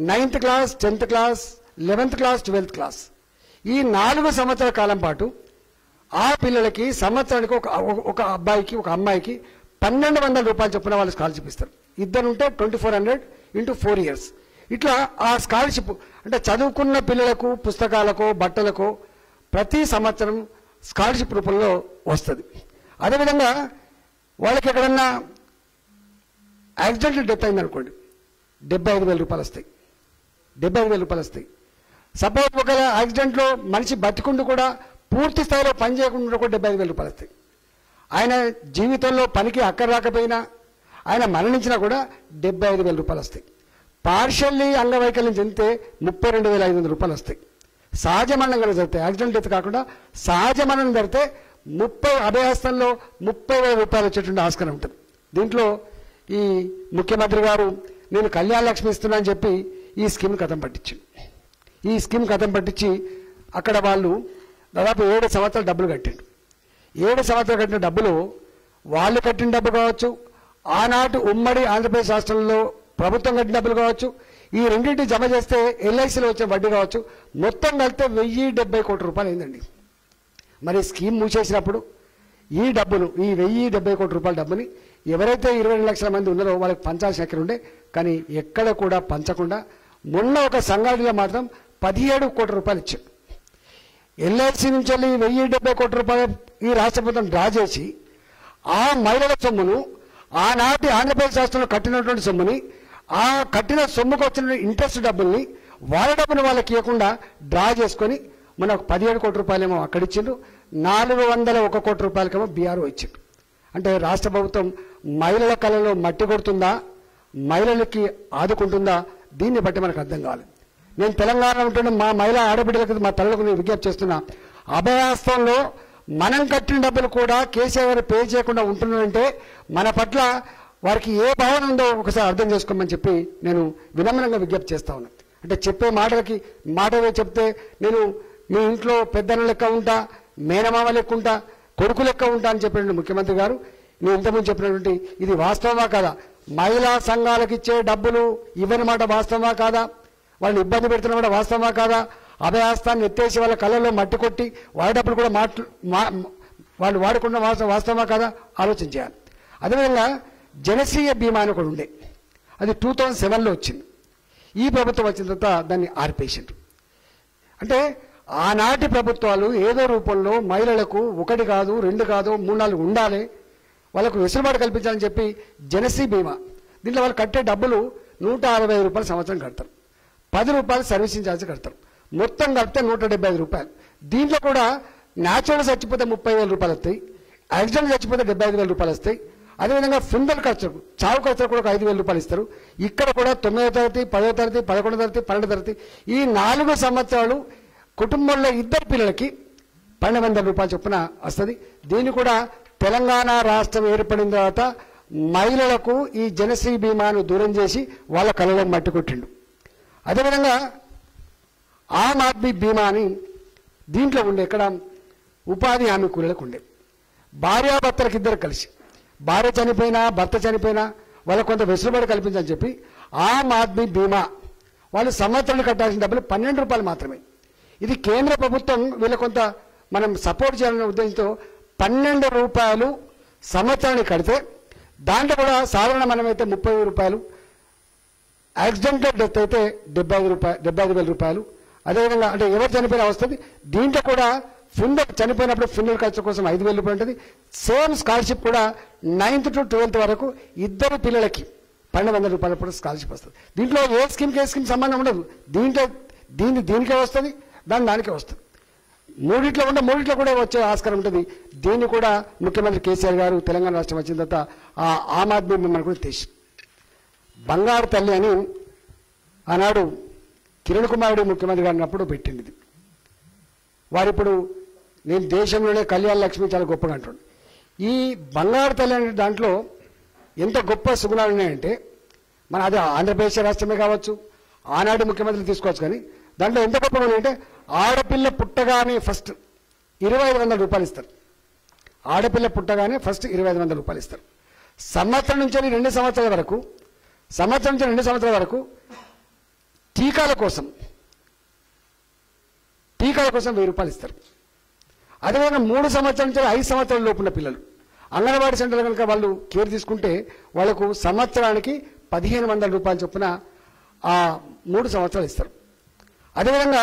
9th class, 10th class, 11th class, 12th class ఈ 4 సంవత్సరాల కాలం పాటు ఆ పిల్లలకి సంవత్సరానికి ఒక అబ్బాయికి ఒక అమ్మాయికి ₹1,200 చొప్పున వాళ్ళు స్కాలర్షిప్ ఇస్తారు. ఇద్దరు ఉంటే 2400 × 4 years. ఇట్లా ఆ స్కాలర్షిప్ అంటే చదువుకున్న పిల్లలకు పుస్తకాలకు బట్టలకు ప్రతి సంవత్సరం స్కాలర్షిప్ రూపంలో వస్తుంది. అదేవిధంగా వాళ్ళకి ఎక్కడన్నా యాక్సిడెంటల్ డెత్ అయిందనుకోండి ₹75,000 వస్తాయి. ₹75,000 సపోజ్ ఒకవేళ యాక్సిడెంట్లో మనిషి బతికుండు కూడా పూర్తి స్థాయిలో పని చేయకుండా కూడా ₹75,000 వస్తాయి. ఆయన జీవితంలో పనికి అక్కర రాకపోయినా ఆయన మరణించినా కూడా ₹75,000 వస్తాయి. పార్షల్లీ అంగవైకల్యం చెందితే ₹32,500 వస్తాయి. సహజ మరణం కనుక జరిగితే, యాక్సిడెంట్ డెత్ కాకుండా సహజ మరణం జరిగితే అభయహస్తంలో ₹30,000 వచ్చేటువంటి ఆస్కారం ఉంటుంది. దీంట్లో ఈ ముఖ్యమంత్రి గారు నేను కళ్యాణ లక్ష్మి ఇస్తున్నా అని చెప్పి ఈ స్కీమ్ కథం పట్టించి అక్కడ వాళ్ళు దాదాపు 7 సంవత్సరాలు డబ్బులు కట్టిండు. 7 సంవత్సరాలు కట్టిన డబ్బులు వాళ్ళు కట్టిన డబ్బు కావచ్చు, ఆనాటి ఉమ్మడి ఆంధ్రప్రదేశ్ రాష్ట్రంలో ప్రభుత్వం కట్టిన డబ్బులు కావచ్చు, ఈ రెండింటి జమ చేస్తే ఎల్ఐసిలో వచ్చే వడ్డీ కావచ్చు, మొత్తం కలిపితే ₹1,070 కోట్ల అయిందండి. మరి స్కీమ్ మూసేసినప్పుడు ఈ డబ్బులు ఈ ₹1,070 కోట్ల డబ్బుని ఎవరైతే 22 లక్షల మంది ఉన్నారో వాళ్ళకి పంచాల్సిన ఎక్కడ ఉండే, కానీ ఎక్కడ కూడా పంచకుండా మొన్న ఒక సంఘటనలో మాత్రం ₹17 కోట్ల ఇచ్చారు. ఎల్ఐసి నుంచి వెళ్ళి ₹1,070 కోట్ల ఈ రాష్ట్ర ప్రభుత్వం డ్రా చేసి ఆ మహిళల సొమ్మును ఆనాటి ఆంధ్రప్రదేశ్ రాష్ట్రంలో కట్టినటువంటి సొమ్ముని ఆ కట్టిన సొమ్ముకు వచ్చిన ఇంట్రెస్ట్ డబ్బుల్ని వాళ్ళ డబ్బును వాళ్ళకి ఇవ్వకుండా డ్రా చేసుకొని మన 17 కోట్ల రూపాయలేమో అక్కడిచ్చిండ్రు, 401 కోట్ల రూపాయలకేమో బీఆర్ఓ ఇచ్చిండ్రు. అంటే రాష్ట్ర ప్రభుత్వం మహిళల కళలో మట్టి కొడుతుందా, మహిళలకి ఆదుకుంటుందా, దీన్ని బట్టి మనకు అర్థం కావాలి. నేను తెలంగాణ ఉంటున్న మా మహిళా ఆడబిడ్డలకు, మా తల్లులకు నేను విజ్ఞప్తి చేస్తున్నా, అభయహస్తంలో మనం కట్టిన డబ్బులు కూడా కేసీఆర్ గారు పే చేయకుండా ఉంటున్నారంటే మన పట్ల వారికి ఏ భావన ఉందో ఒకసారి అర్థం చేసుకోమని చెప్పి నేను వినమ్రంగా విజ్ఞప్తి చేస్తా ఉన్నాను. అంటే చెప్పే మాటలకి మాటలే చెప్తే నేను మీ ఇంట్లో పెద్దన్న లెక్క ఉంటా, మేనమామ లెక్క ఉంటా, కొడుకు లెక్క ఉంటా అని చెప్పిన ముఖ్యమంత్రి గారు, నేను ఇంతకుముందు చెప్పినటువంటి ఇది వాస్తవమా కాదా, మహిళా సంఘాలకు ఇచ్చే డబ్బులు ఇవ్వని మాట వాస్తవమా కాదా, వాళ్ళని ఇబ్బంది పెడుతున్న మాట వాస్తవమా కాదా, అభయహస్తాన్ని ఎత్తేసి వాళ్ళ కళ్ళల్లో మట్టి కొట్టి వాళ్ళ డబ్బులు కూడా వాళ్ళు వాడుకున్న వాస్తవమా కాదా ఆలోచన చేయాలి. అదేవిధంగా జనసీయ బీమా అని ఒకటి ఉండే, అది 2007లో వచ్చింది. ఈ ప్రభుత్వం వచ్చిన తర్వాత దాన్ని ఆర్పేసిండ్రు. అంటే ఆనాటి ప్రభుత్వాలు ఏదో రూపంలో మహిళలకు 1 కాదు 2 కాదు 3 4 ఉండాలి, వాళ్ళకు వెసులుబాటు కల్పించాలని చెప్పి జనసీ బీమా, దీంట్లో వాళ్ళు కట్టే డబ్బులు 165 రూపాయలు సంవత్సరం కడతారు, 10 రూపాయలు సర్వీసింగ్ ఛార్జ్ కడతారు, మొత్తం కలిపితే 175 రూపాయలు. దీంట్లో కూడా న్యాచురల్ చచ్చిపోతే 30,000 రూపాయలు వస్తాయి, యాక్సిడెంట్ చచ్చిపోతే 75,000 రూపాయలు వస్తాయి. అదేవిధంగా ఫిందల్ ఖర్చులకు, చావు ఖర్చులకు కూడా 5,000 రూపాయలు ఇస్తారు. ఇక్కడ కూడా 9వ తరగతి 10వ తరగతి 11వ తరగతి 12వ తరగతి ఈ 4 సంవత్సరాలు కుటుంబంలో 2 పిల్లలకి 1,200 రూపాయలు చొప్పున వస్తుంది. దీన్ని కూడా తెలంగాణ రాష్ట్రం ఏర్పడిన తర్వాత మహిళలకు ఈ జనశ్రీ బీమాను దూరం చేసి వాళ్ళ కళ్ళలో మట్టి కొట్టిండు. అదేవిధంగా ఆమ్ ఆద్మీ బీమా అని దీంట్లో ఉండే, ఇక్కడ ఉపాధి హామీ కూలీలకు ఉండే, భార్యాభర్తలకు 2 కలిసి, భార్య చనిపోయినా భర్త చనిపోయినా వాళ్ళకు కొంత వెసులుబాటు కల్పించాలని చెప్పి ఆమ్ ఆద్మీ బీమా వాళ్ళు సంవత్సరానికి కట్టాల్సిన డబ్బులు 12 రూపాయలు మాత్రమే. ఇది కేంద్ర ప్రభుత్వం వీళ్ళ కొంత మనం సపోర్ట్ చేయాలనే ఉద్దేశంతో 12 రూపాయలు సంవత్సరానికి కడితే, దాంట్లో కూడా సాధారణ మనమైతే 30 రూపాయలు, యాక్సిడెంటల్ డెత్ అయితే 75,000 రూపాయలు. అదేవిధంగా అంటే ఎవరు చనిపోయినా వస్తుంది. దీంట్లో కూడా చనిపోయినప్పుడు ఫిన్నర్ ఖర్చు కోసం 5,000 రూపాయలు ఉంటుంది. సేమ్ స్కాలర్షిప్ కూడా 9th to 12th వరకు 2 పిల్లలకి 1,200 రూపాయల కూడా స్కాలర్షిప్ వస్తుంది. దీంట్లో ఏ స్కీమ్ సంబంధం ఉండదు. దీనికే వస్తుంది, దానికే వస్తుంది. మూడిట్లో కూడా వచ్చే ఆస్కారం ఉంటుంది. దీన్ని కూడా ముఖ్యమంత్రి కేసీఆర్ గారు తెలంగాణ రాష్ట్రం వచ్చిన తర్వాత ఆమ్ ఆద్మీ మిమ్మల్ని కూడా తెచ్చి బంగారు తల్లి అని ఆనాడు కిరణ్ కుమార్ రెడ్డి ముఖ్యమంత్రి గారు అన్నప్పుడు పెట్టింది. వారిప్పుడు నేను దేశంలోనే కళ్యాణ లక్ష్మి చాలా గొప్పగా అంటాడు. ఈ బంగారు తల్లి అనే దాంట్లో ఎంత గొప్ప సుగుణాలు ఉన్నాయంటే, మన అది ఆంధ్రప్రదేశ్ రాష్ట్రమే కావచ్చు, ఆనాటి ముఖ్యమంత్రులు తీసుకోవచ్చు, కానీ దాంట్లో ఎంత గొప్పగా ఉన్నాయంటే ఆడపిల్ల పుట్టగానే ఫస్ట్ 2,500 రూపాయలు ఇస్తారు. ఆడపిల్ల పుట్టగానే ఫస్ట్ 2,500 రూపాయలు ఇస్తారు. సంవత్సరం నుంచి 2 సంవత్సరాల వరకు టీకాల కోసం 1,000 రూపాయలు ఇస్తారు. అదేవిధంగా 3 సంవత్సరాల నుంచి 5 సంవత్సరాల లోపు ఉన్న పిల్లలు అంగన్వాడీ సెంటర్లు కనుక వాళ్ళు కేర్ తీసుకుంటే వాళ్లకు సంవత్సరానికి 1,500 రూపాయలు చొప్పున ఆ 3 సంవత్సరాలు ఇస్తారు. అదేవిధంగా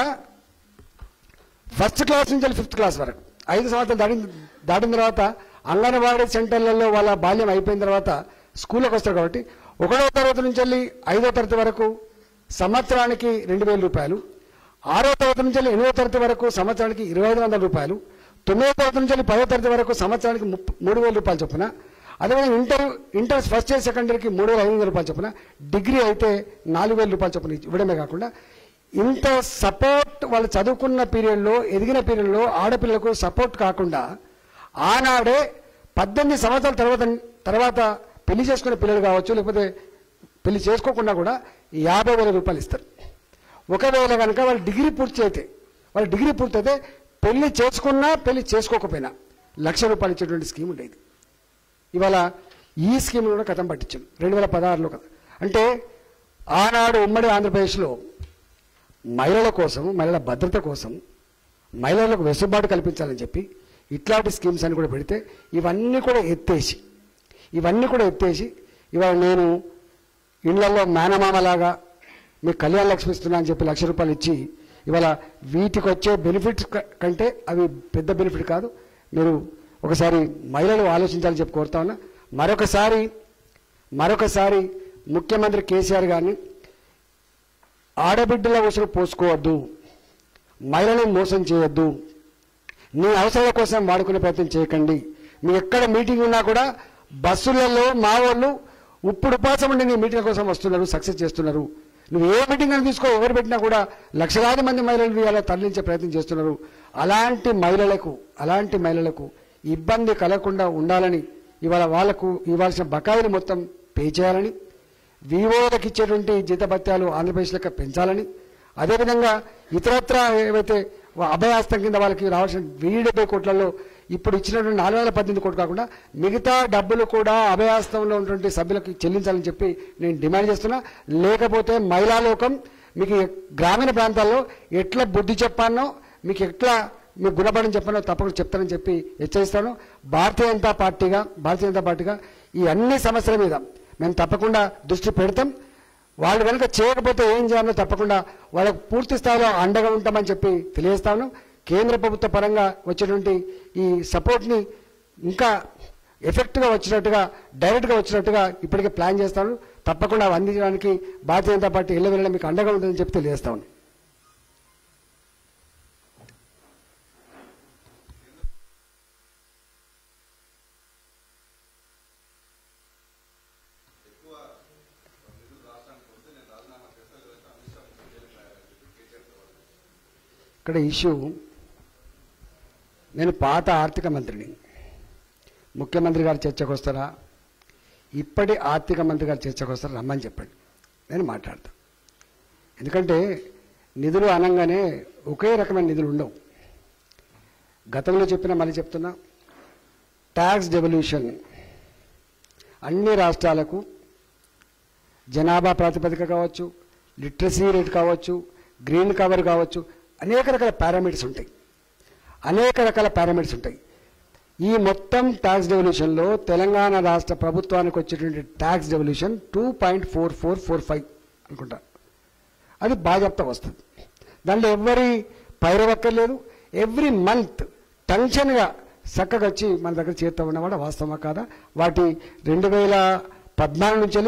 ఫస్ట్ క్లాస్ నుంచి 5th క్లాస్ వరకు 5 సంవత్సరాలు దాటిన తర్వాత అంగన్వాడీ సెంటర్లలో వాళ్ళ బాల్యం అయిపోయిన తర్వాత స్కూల్లోకి వస్తారు. కాబట్టి 1వ తరగతి నుంచి 5వ తరగతి వరకు సంవత్సరానికి 2,000 రూపాయలు, 6వ తరగతి నుంచి 8వ తరగతి వరకు సంవత్సరానికి 2,500 రూపాయలు, 9వ తరగతి నుంచి 10వ తరగతి వరకు సంవత్సరానికి 3,000 రూపాయలు చొప్పున, అదేవిధంగా ఇంటర్ ఫస్ట్ ఇయర్ సెకండరీకి 3,500 రూపాయలు చొప్పున, డిగ్రీ అయితే 4,000 రూపాయలు చొప్పున ఇవ్వడమే కాకుండా ఇంత సపోర్ట్ వాళ్ళు చదువుకున్న పీరియడ్లో, ఎదిగిన పీరియడ్లో ఆడపిల్లలకు సపోర్ట్ కాకుండా ఆనాడే 18 సంవత్సరాల తర్వాత పెళ్లి చేసుకునే పిల్లలు కావచ్చు, లేకపోతే పెళ్లి చేసుకోకుండా కూడా 50,000 రూపాయలు ఇస్తారు. ఒకవేళ కనుక వాళ్ళు డిగ్రీ పూర్తయితే పెళ్లి చేసుకున్నా పెళ్లి చేసుకోకపోయినా 1,00,000 రూపాయలు ఇచ్చేటువంటి స్కీమ్ ఉండేది. ఇవాళ ఈ స్కీమ్ కూడా కథం పట్టించాం 2016లో కదా. అంటే ఆనాడు ఉమ్మడి ఆంధ్రప్రదేశ్లో మహిళల కోసం, మహిళల భద్రత కోసం, మహిళలకు వెసులుబాటు కల్పించాలని చెప్పి ఇట్లాంటి స్కీమ్స్ అని కూడా పెడితే ఇవన్నీ కూడా ఎత్తేసి ఇవాళ నేను ఇళ్లలో మేనమామలాగా మీకు కళ్యాణ లక్ష్మి ఇస్తున్నా అని చెప్పి 1,00,000 రూపాయలు ఇచ్చి ఇవాళ వీటికి వచ్చే బెనిఫిట్స్ కంటే అవి పెద్ద బెనిఫిట్ కాదు. మీరు ఒకసారి మహిళలు ఆలోచించాలని చెప్పి కోరుతా ఉన్నా. మరొకసారి ముఖ్యమంత్రి కేసీఆర్ గారిని ఆడబిడ్డల ఉసురు పోసుకోవద్దు, మహిళలను మోసం చేయొద్దు, నీ అవసరాల కోసం వాడుకునే ప్రయత్నం చేయకండి. మీ ఎక్కడ మీటింగ్ ఉన్నా కూడా బస్సులలో మా వాళ్ళు ఇప్పుడు ఉపాసం ఉండి నీ మీటింగ్ కోసం వస్తున్నారు, సక్సెస్ చేస్తున్నారు. నువ్వు ఏ మీటింగ్ అని తీసుకో, ఎవరు పెట్టినా కూడా లక్షలాది మంది మహిళలు ఇవాళ తరలించే ప్రయత్నం చేస్తున్నారు. అలాంటి మహిళలకు ఇబ్బంది కలగకుండా ఉండాలని ఇవాళ వాళ్లకు ఇవ్వాల్సిన బకాయిలు మొత్తం పే చేయాలని, వివోలకు ఇచ్చేటువంటి జీతభత్యాలు ఆంధ్రప్రదేశ్ లెక్క పెంచాలని, అదేవిధంగా ఇతరత్ర ఏవైతే అభయాస్తం కింద వాళ్ళకి రావాల్సిన 1,070 కోట్లలో ఇప్పుడు ఇచ్చినటువంటి 418 కోట్లు కాకుండా మిగతా డబ్బులు కూడా అభయాస్తంలో ఉన్నటువంటి సభ్యులకు చెల్లించాలని చెప్పి నేను డిమాండ్ చేస్తున్నా. లేకపోతే మహిళా లోకం మీకు గ్రామీణ ప్రాంతాల్లో ఎట్లా బుద్ధి చెప్పానో, మీకు ఎట్లా మీకు గుణపడని చెప్పానో తప్పకుండా చెప్తానని చెప్పి హెచ్చరిస్తాను. భారతీయ జనతా పార్టీగా ఈ అన్ని సమస్యల మీద మేము తప్పకుండా దృష్టి పెడతాం. వాళ్ళు కనుక చేయకపోతే ఏం చేయాలో తప్పకుండా వాళ్ళకు పూర్తి స్థాయిలో అండగా ఉంటామని చెప్పి తెలియజేస్తాను. కేంద్ర ప్రభుత్వ పరంగా వచ్చేటువంటి ఈ సపోర్ట్ని ఇంకా ఎఫెక్ట్గా వచ్చినట్టుగా, డైరెక్ట్గా వచ్చినట్టుగా ఇప్పటికే ప్లాన్ చేస్తాను. తప్పకుండా అందించడానికి భారతీయ జనతా పార్టీ ఎల్లవెల్లలా మీకు అండగా ఉంటుందని చెప్పి తెలియజేస్తాను. ఇక్కడ ఇష్యూ, నేను పాత ఆర్థిక మంత్రిని, ముఖ్యమంత్రి గారు చర్చకు వస్తారా, ఇప్పటి ఆర్థిక మంత్రి గారు చర్చకు వస్తారా రమ్మని చెప్పండి, నేను మాట్లాడతాను. ఎందుకంటే నిధులు అనగానే ఒకే రకమైన నిధులు ఉండవు. గతంలో చెప్పినా మళ్ళీ చెప్తున్నా, ట్యాక్స్ డెవల్యూషన్ అన్ని రాష్ట్రాలకు జనాభా ప్రాతిపదిక కావచ్చు, లిటరసీ రేట్ కావచ్చు, గ్రీన్ కవర్ కావచ్చు, అనేక రకాల పారామీటర్స్ ఉంటాయి. ఈ మొత్తం ట్యాక్స్ డెవల్యూషన్లో తెలంగాణ రాష్ట్ర ప్రభుత్వానికి వచ్చేటువంటి ట్యాక్స్ డెవల్యూషన్ 2.4445 అనుకుంటా. అది బాజాప్తా వస్తుంది. దాంట్లో ఎవరి పైరవక్కర్లేదు. ఎవ్రీ మంత్ టెన్షన్గా చక్కగా వచ్చి మన దగ్గర చేస్తూ ఉన్నవాడు వాస్తవమా కాదా, వాటి 2014 నుంచి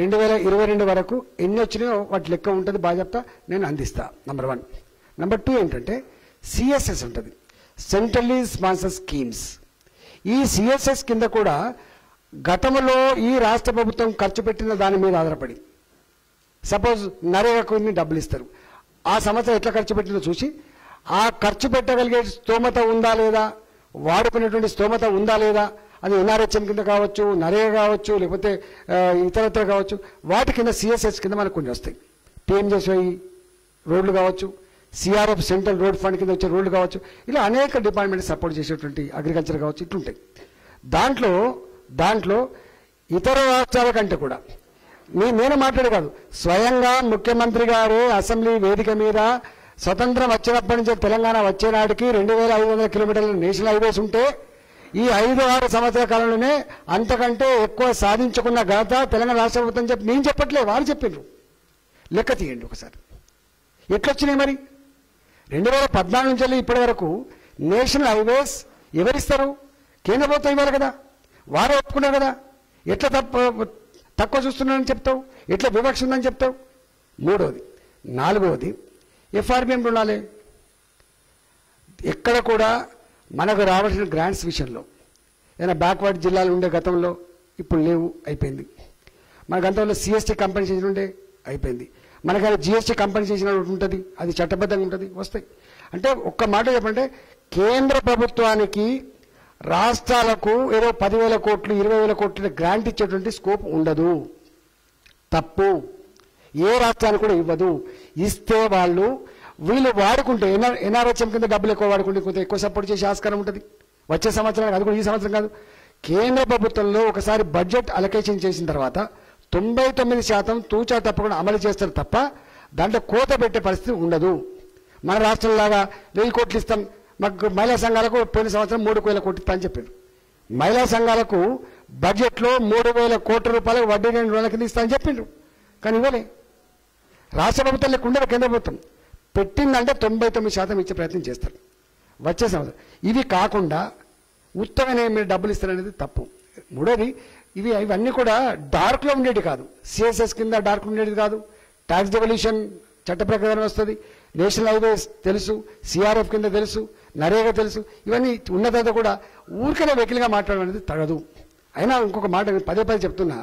2022 వరకు ఎన్ని వచ్చినాయో వాటి లెక్క ఉంటుంది, బాజాప్తా నేను అందిస్తా. నంబర్ 1. నంబర్ 2 ఏంటంటే సిఎస్ఎస్ ఉంటుంది, సెంట్రల్లీ స్పాన్సర్ స్కీమ్స్. ఈ సిఎస్ఎస్ కింద కూడా గతంలో ఈ రాష్ట్ర ప్రభుత్వం ఖర్చు పెట్టిన దాని మీద ఆధారపడి, సపోజ్ నరేగాకు డబ్బులు ఇస్తారు, ఆ సంవత్సరం ఎట్లా ఖర్చు పెట్టిందో చూసి ఆ ఖర్చు పెట్టగలిగే స్తోమత ఉందా లేదా, వాడుకునేటువంటి స్తోమత ఉందా లేదా, అది ఎన్ఆర్హెచ్ఎం కింద కావచ్చు, నరేగా కావచ్చు, లేకపోతే ఇతరత్ర కావచ్చు, వాటి కింద సిఎస్ఎస్ కింద మనకు కొన్ని వస్తాయి. పిఎంజెస్వై రోడ్లు కావచ్చు, సిఆర్ఎఫ్ సెంట్రల్ రోడ్ ఫండ్ కింద వచ్చే రోడ్లు కావచ్చు, ఇలా అనేక డిపార్ట్మెంట్ సపోర్ట్ చేసేటువంటి అగ్రికల్చర్ కావచ్చు, ఇట్లుంటాయి. దాంట్లో ఇతర రాష్ట్రాల కంటే కూడా నేను మాట్లాడే కాదు, స్వయంగా ముఖ్యమంత్రి గారు అసెంబ్లీ వేదిక మీద స్వతంత్రం వచ్చినప్పటి నుంచి తెలంగాణ వచ్చే నాటికి 2500 కిలోమీటర్ల నేషనల్ హైవేస్ ఉంటే ఈ 5-6 సంవత్సరాల కాలంలోనే అంతకంటే ఎక్కువ సాధించుకున్న ఘనత తెలంగాణ రాష్ట్ర ప్రభుత్వం చెప్పి నేను చెప్పట్లే, వారు చెప్పిండ్రు. లెక్క తీయండి ఒకసారి, ఎట్లొచ్చినాయి మరి. 2014 నుంచి ఇప్పటి వరకు నేషనల్ హైవేస్ ఎవరిస్తారు? కేంద్ర ప్రభుత్వం ఇవ్వాలి కదా, వారే ఒప్పుకున్నారు కదా. ఎట్లా తక్కువ చూస్తున్నారని చెప్తావు, ఎట్లా వివక్ష ఉందని చెప్తావు? 3వది. 4వది ఎఫ్ఆర్బిఎం రుణాలే. ఎక్కడ కూడా మనకు రావాల్సిన గ్రాంట్స్ విషయంలో ఏదైనా బ్యాక్వర్డ్ జిల్లాలు ఉండే గతంలో ఇప్పుడు లేవు, అయిపోయింది. మన గతంలో సిఎస్టీ కంపెన్సేషన్ ఉండే, అయిపోయింది. మనకైనా జిఎస్టీ కంపెన్సేషన్ ఉంటుంది, అది చట్టబద్ధంగా ఉంటుంది, వస్తాయి. అంటే ఒక్క మాట చెప్పంటే కేంద్ర ప్రభుత్వానికి రాష్ట్రాలకు ఏదో 10,000 కోట్లు 20,000 కోట్ల గ్రాంట్ ఇచ్చేటువంటి స్కోప్ ఉండదు. తప్పు. ఏ రాష్ట్రానికి కూడా ఇవ్వదు. ఇస్తే వీళ్ళు వాడుకుంటే ఎన్ఆర్హెచ్ఎం కింద డబ్బులు ఎక్కువ వాడుకుంటే కొంత ఎక్కువ సపోర్ట్ చేసే ఆస్కారం ఉంటుంది. వచ్చే సంవత్సరం, అది కూడా ఈ సంవత్సరం కాదు. కేంద్ర ప్రభుత్వంలో ఒకసారి బడ్జెట్ అలొకేషన్ చేసిన తర్వాత 99% తూచా తప్పకుండా అమలు చేస్తారు తప్ప దాంట్లో కోత పెట్టే పరిస్థితి ఉండదు. మన రాష్ట్రంలాగా 1000 కోట్లు ఇస్తాం, మాకు మహిళా సంఘాలకు పోయిన సంవత్సరం 3,000 కోట్లు ఇస్తా అని చెప్పారు. మహిళా సంఘాలకు బడ్జెట్లో 3,000 కోట్ల రూపాయలకు వడ్డీ లేని రుణాల కింద ఇస్తా అని చెప్పిండ్రు, కానీ ఇవ్వలే. రాష్ట్ర ప్రభుత్వం లెక్క ఉండదు, కేంద్ర ప్రభుత్వం పెట్టిందంటే 99% ఇచ్చే ప్రయత్నం చేస్తారు వచ్చే సంవత్సరం. ఇవి కాకుండా ఉత్తగానే మీరు డబ్బులు ఇస్తారనేది తప్పు. 3వది, ఇవన్నీ కూడా డార్క్లో ఉండేది కాదు, సిఎస్ఎస్ కింద డార్క్ ఉండేది కాదు. ట్యాక్స్ డెవల్యూషన్ చట్ట ప్రకారం వస్తుంది. నేషనల్ హైవేస్ తెలుసు, సిఆర్ఎఫ్ కింద తెలుసు, నరేగా తెలుసు. ఇవన్నీ ఉన్న తర్వాత కూడా ఊరికనే వెకిలిగా మాట్లాడడం అనేది తగదు. అయినా ఇంకొక మాట పదే పదే చెప్తున్నా,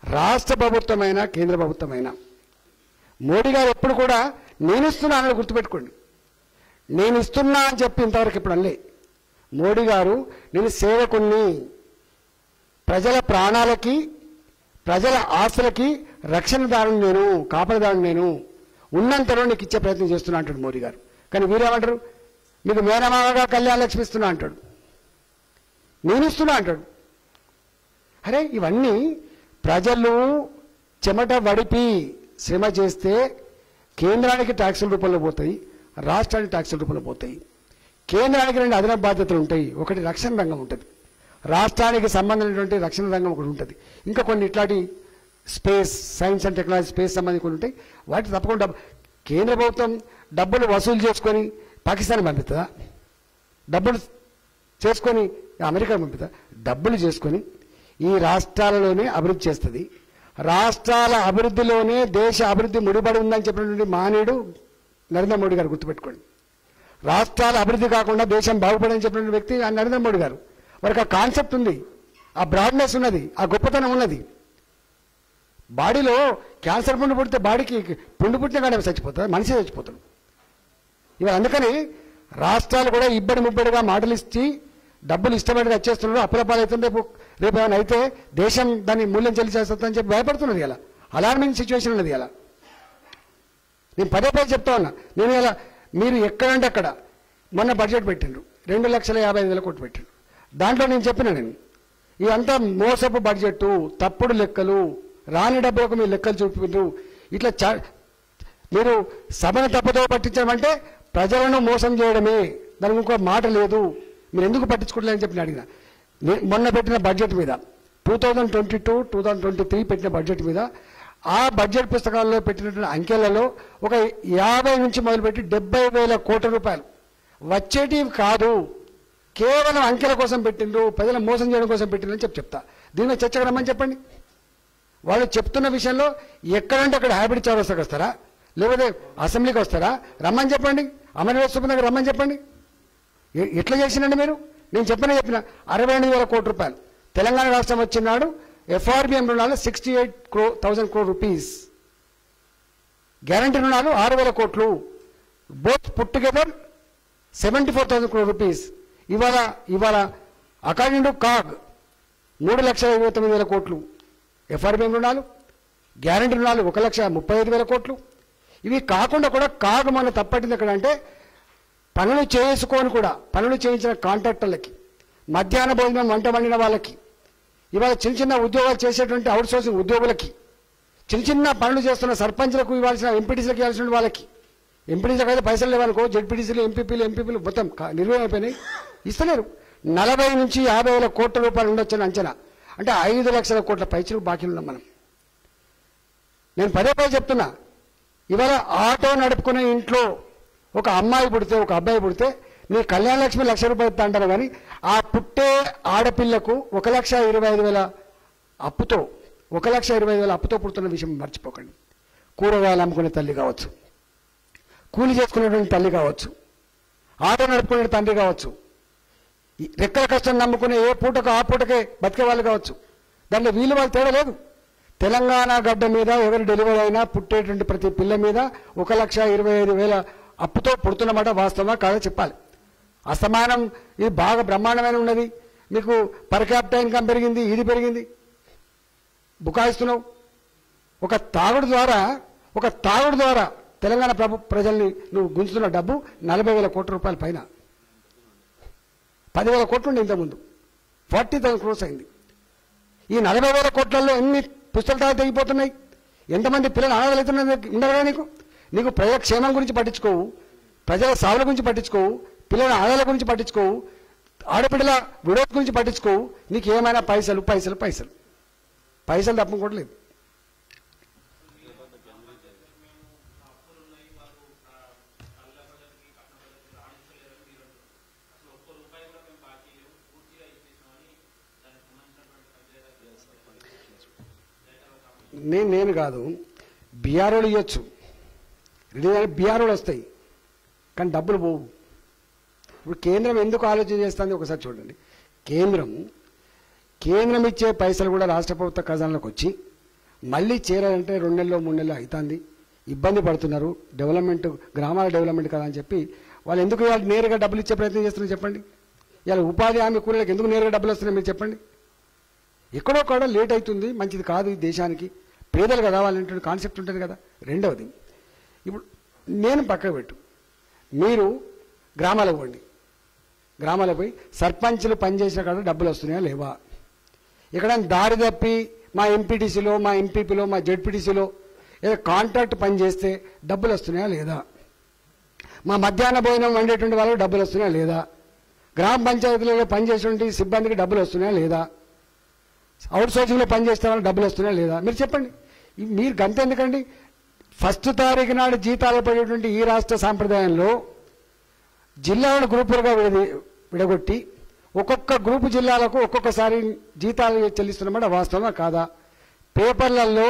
రాష్ట్ర ప్రభుత్వమైనా కేంద్ర ప్రభుత్వమైనా మోడీ గారు ఎప్పుడు కూడా నేను ఇస్తున్నా అని గుర్తుపెట్టుకోండి. నేను ఇస్తున్నా అని చెప్పి ఇంతవరకు ఇప్పుడు అనలే. మోడీ గారు నేను సేవకుణ్ణి, ప్రజల ప్రాణాలకి ప్రజల ఆస్తులకి రక్షణదారుని నేను, కాపలదారుని నేను, ఉన్నంతలో నీకు ఇచ్చే ప్రయత్నం చేస్తున్నా అంటాడు మోడీ గారు. కానీ వీరేమంటారు, మీకు మేనమామగా కళ్యాణ లక్ష్మి ఇస్తున్నా అంటాడు, నేను ఇస్తున్నా అంటాడు. అరే ఇవన్నీ ప్రజలు చెమట వడిపి శ్రమ చేస్తే కేంద్రానికి ట్యాక్సుల రూపంలో పోతాయి, రాష్ట్రానికి ట్యాక్సుల రూపంలో పోతాయి. కేంద్రానికి 2 అదనపు బాధ్యతలు ఉంటాయి. ఒకటి రక్షణ రంగం ఉంటుంది, రాష్ట్రానికి సంబంధించినటువంటి రక్షణ రంగం ఒకటి ఉంటుంది, ఇంకా కొన్ని ఇట్లాంటి space, science and technology, space సంబంధించి కొన్ని ఉంటాయి. వాటి తప్పకుండా కేంద్ర ప్రభుత్వం డబ్బులు వసూలు చేసుకొని పాకిస్తాన్ పంపిస్తుందా? డబ్బులు చేసుకొని అమెరికా పంపిస్తుందా? డబ్బులు చేసుకొని ఈ రాష్ట్రాలలోనే అభివృద్ధి చేస్తుంది. రాష్ట్రాల అభివృద్ధిలోనే దేశ అభివృద్ధి ముడిపడి ఉందని చెప్పినటువంటి మానేడు నరేంద్ర మోడీ గారు, గుర్తుపెట్టుకోండి. రాష్ట్రాల అభివృద్ధి కాకుండా దేశం బాగుపడని చెప్పినటువంటి వ్యక్తి నరేంద్ర మోడీ గారు. వారికి ఆ కాన్సెప్ట్ ఉంది, ఆ బ్రాడ్నెస్ ఉన్నది, ఆ గొప్పతనం ఉన్నది. బాడీలో క్యాన్సర్ పుండు పుడితే బాడీకి పుండు పుట్టిన కానీ చచ్చిపోతుంది, మనిషి చచ్చిపోతాడు. ఇవాళ అందుకని రాష్ట్రాలు కూడా ఇబ్బడి ముబ్బడిగా మాటలు ఇచ్చి డబ్బులు ఇష్టపడిగా వచ్చేస్తున్నారు. అప్పులపాలు అవుతుంది, రేపు ఏమైనా అయితే దేశం దాన్ని మూల్యం చెల్లించేస్తుందని చెప్పి భయపడుతున్నది. ఇలా అలార్మింగ్ సిచ్యువేషన్ ఉన్నది. ఇలా నేను పదే పదే చెప్తా ఉన్నా. నేను ఇలా మీరు ఎక్కడంటే అక్కడ మొన్న బడ్జెట్ పెట్టిండ్రు, 2,55,000 కోట్లు పెట్టిండ్రు. దాంట్లో నేను చెప్పిన, నేను ఇదంతా మోసపు బడ్జెట్, తప్పుడు లెక్కలు, రాని డబ్బులకు మీరు లెక్కలు చూపిండ్రు. ఇట్లా మీరు సభను తప్పుదో పట్టించడం అంటే ప్రజలను మోసం చేయడమే, దానికి ఇంకో మాట లేదు. మీరు ఎందుకు పట్టించుకోవట్లేదని చెప్పి అడిగిన. మొన్న పెట్టిన బడ్జెట్ మీద 2022-2023 పెట్టిన బడ్జెట్ మీద, ఆ బడ్జెట్ పుస్తకాల్లో పెట్టినటువంటి అంకెలలో ఒక 50 నుంచి మొదలుపెట్టి 70,000 కోట్ల రూపాయలు వచ్చేటివి కాదు, కేవలం అంకెల కోసం పెట్టిండ్రు, ప్రజలను మోసం చేయడం కోసం పెట్టిండ్రు అని చెప్తా. దీని మీద చర్చకు రమ్మని చెప్పండి. వాళ్ళు చెప్తున్న విషయంలో ఎక్కడంటే అక్కడ హ్యాబిట్ చౌరస్తాకి వస్తారా, లేకపోతే అసెంబ్లీకి వస్తారా, రమ్మని చెప్పండి. అమరవీర స్థూపం దగ్గర రమ్మని చెప్పండి. ఎట్లా చేసినండి మీరు? నేను చెప్పిన 68,000 కోట్ల రూపాయలు తెలంగాణ రాష్ట్రం వచ్చినాడు. ఎఫ్ఆర్బిఎం రుణాలు 68,000 crore రూపీస్, గ్యారంటీ రుణాలు 6,000 కోట్లు, both put together 74,000 crore rupees. ఇవాళ అకార్డింగ్ టు కాగ్ 3,29,000 కోట్లు ఎఫ్ఆర్బిఎం రుణాలు, గ్యారంటీ రుణాలు 1,35,000 కోట్లు. ఇవి కాకుండా కూడా కాగ్ మన తప్పట్టింది ఎక్కడ అంటే, పనులు చేసుకొని కూడా పనులు చేయించిన కాంట్రాక్టర్లకి, మధ్యాహ్న భోజనం వంట వండిన వాళ్ళకి, ఇవాళ చిన్న చిన్న ఉద్యోగాలు చేసేటువంటి అవుట్సోర్సింగ్ ఉద్యోగులకి, చిన్న చిన్న పనులు చేస్తున్న సర్పంచ్లకు ఇవ్వాల్సిన, ఎంపీటీసీలకు ఇవ్వాల్సిన వాళ్ళకి, ఎంపీటీసీలకు అయితే పైసలు లేవనుకో, జెడ్పీటీసీలు ఎంపీపీలు మొత్తం నిర్వహణ అయిపోయినాయి, ఇస్తలేరు. 40,000 నుంచి 50,000 కోట్ల రూపాయలు ఉండొచ్చని అంచనా. అంటే 5 లక్షల కోట్ల పైచలు బాకీలు ఉన్నాం మనం. నేను పదే చెప్తున్నా, ఇవాళ ఆటో నడుపుకునే ఇంట్లో ఒక అమ్మాయి పుడితే, ఒక అబ్బాయి పుడితే, నీ కళ్యాణ లక్ష్మి 1,00,000 రూపాయలు ఇస్తా అంటారు. కానీ ఆ పుట్టే ఆడపిల్లకు 1,25,000 అప్పుతో, 1,25,000 అప్పుతో పుడుతున్న విషయం మర్చిపోకండి. కూరగాయలు అమ్ముకునే తల్లి కావచ్చు, కూలి చేసుకునేటువంటి తల్లి కావచ్చు, ఆటో నడుపుకునే తండ్రి కావచ్చు, రెక్కల కష్టం నమ్ముకునే ఏ పూటకు ఆ పూటకే బతికే వాళ్ళు కావచ్చు. దాంట్లో వీళ్ళు వాళ్ళు తేడా లేదు. తెలంగాణ గడ్డ మీద ఎవరు డెలివరీ అయినా పుట్టేటువంటి ప్రతి పిల్ల మీద 1,25,000 అప్పుతో పుడుతున్నమాట. వాస్తవమా కాదో చెప్పాలి. అసమానం ఇది బాగా బ్రహ్మాండమైన ఉన్నది. మీకు పర్ క్యాపిటల్ ఇన్కమ్ పెరిగింది, ఇది పెరిగింది, బుకాయిస్తున్నావు. ఒక తాగుడు ద్వారా తెలంగాణ ప్రజల్ని నువ్వు గుంజుతున్న డబ్బు 40,000 కోట్ల రూపాయల పైన. 10,000 కోట్లు ఉండే ఇంతకుముందు, 40,000 crores అయింది. ఈ 40,000 కోట్లలో ఎన్ని పుస్తకాలు తెగిపోతున్నాయి, ఎంతమంది పిల్లలు అనాథలవుతున్నారు ఉండగా. నీకు ప్రజల క్షేమం గురించి పట్టించుకోవు, ప్రజల సావుల గురించి పట్టించుకోవు, పిల్లల ఆదాల గురించి పట్టించుకోవు, ఆడపిల్లల విడోస్ గురించి పట్టించుకోవు. నీకు ఏమైనా పైసలు తప్పుకోవట్లేదు. నేను కాదు, బీఆర్ఓలు ఇవ్వచ్చు, బీఆర్ఓలు వస్తాయి, కానీ డబ్బులు పోవు. ఇప్పుడు కేంద్రం ఎందుకు ఆలోచన చేస్తుంది ఒకసారి చూడండి. కేంద్రం ఇచ్చే పైసలు కూడా రాష్ట్ర ప్రభుత్వ ఖజానాలకు వచ్చి మళ్ళీ చేరాలంటే 2 నెలలు 3 నెలలు అవుతుంది, ఇబ్బంది పడుతున్నారు. డెవలప్మెంట్, గ్రామాల డెవలప్మెంట్ కదా అని చెప్పి వాళ్ళు ఎందుకు ఇవాళ నేరుగా డబ్బులు ఇచ్చే ప్రయత్నం చేస్తున్నారు చెప్పండి. ఇవాళ ఉపాధి హామీ కూలీలకు ఎందుకు నేరుగా డబ్బులు వస్తున్నాయి మీరు చెప్పండి. ఎక్కడో కూడా లేట్ అవుతుంది, మంచిది కాదు ఈ దేశానికి. పేదలు కదా వాళ్ళ కాన్సెప్ట్ ఉంటుంది కదా. రెండవది, ఇప్పుడు నేను పక్కకు పెట్టు, మీరు గ్రామాలకు పోండి, గ్రామాలకు పోయి సర్పంచ్లు పనిచేసిన కాడ డబ్బులు వస్తున్నాయా లేవా? ఇక్కడ దారి తప్పి మా ఎంపీటీసీలో, మా ఎంపీపీలో, మా జెడ్పీటీసీలో ఏదో కాంట్రాక్ట్ పని చేస్తే డబ్బులు వస్తున్నాయా లేదా? మా మధ్యాహ్న భోజనం వండేటువంటి వాళ్ళకి డబ్బులు వస్తున్నాయా లేదా? గ్రామ పంచాయతీలలో పనిచేసేటువంటి సిబ్బందికి డబ్బులు వస్తున్నాయా లేదా? అవుట్ సోర్సింగ్లో పనిచేసే వాళ్ళకి డబ్బులు వస్తున్నాయా లేదా? మీరు చెప్పండి. మీరు గంత ఎందుకండి? 1వ తారీఖు నాడు జీతాలు పడేటువంటి ఈ రాష్ట్ర సాంప్రదాయంలో జిల్లాలను గ్రూపులుగా విడగొట్టి ఒక్కొక్క గ్రూపు జిల్లాలకు ఒక్కొక్కసారి జీతాలు చెల్లిస్తున్నమాట వాస్తవమా కాదా? పేపర్లలో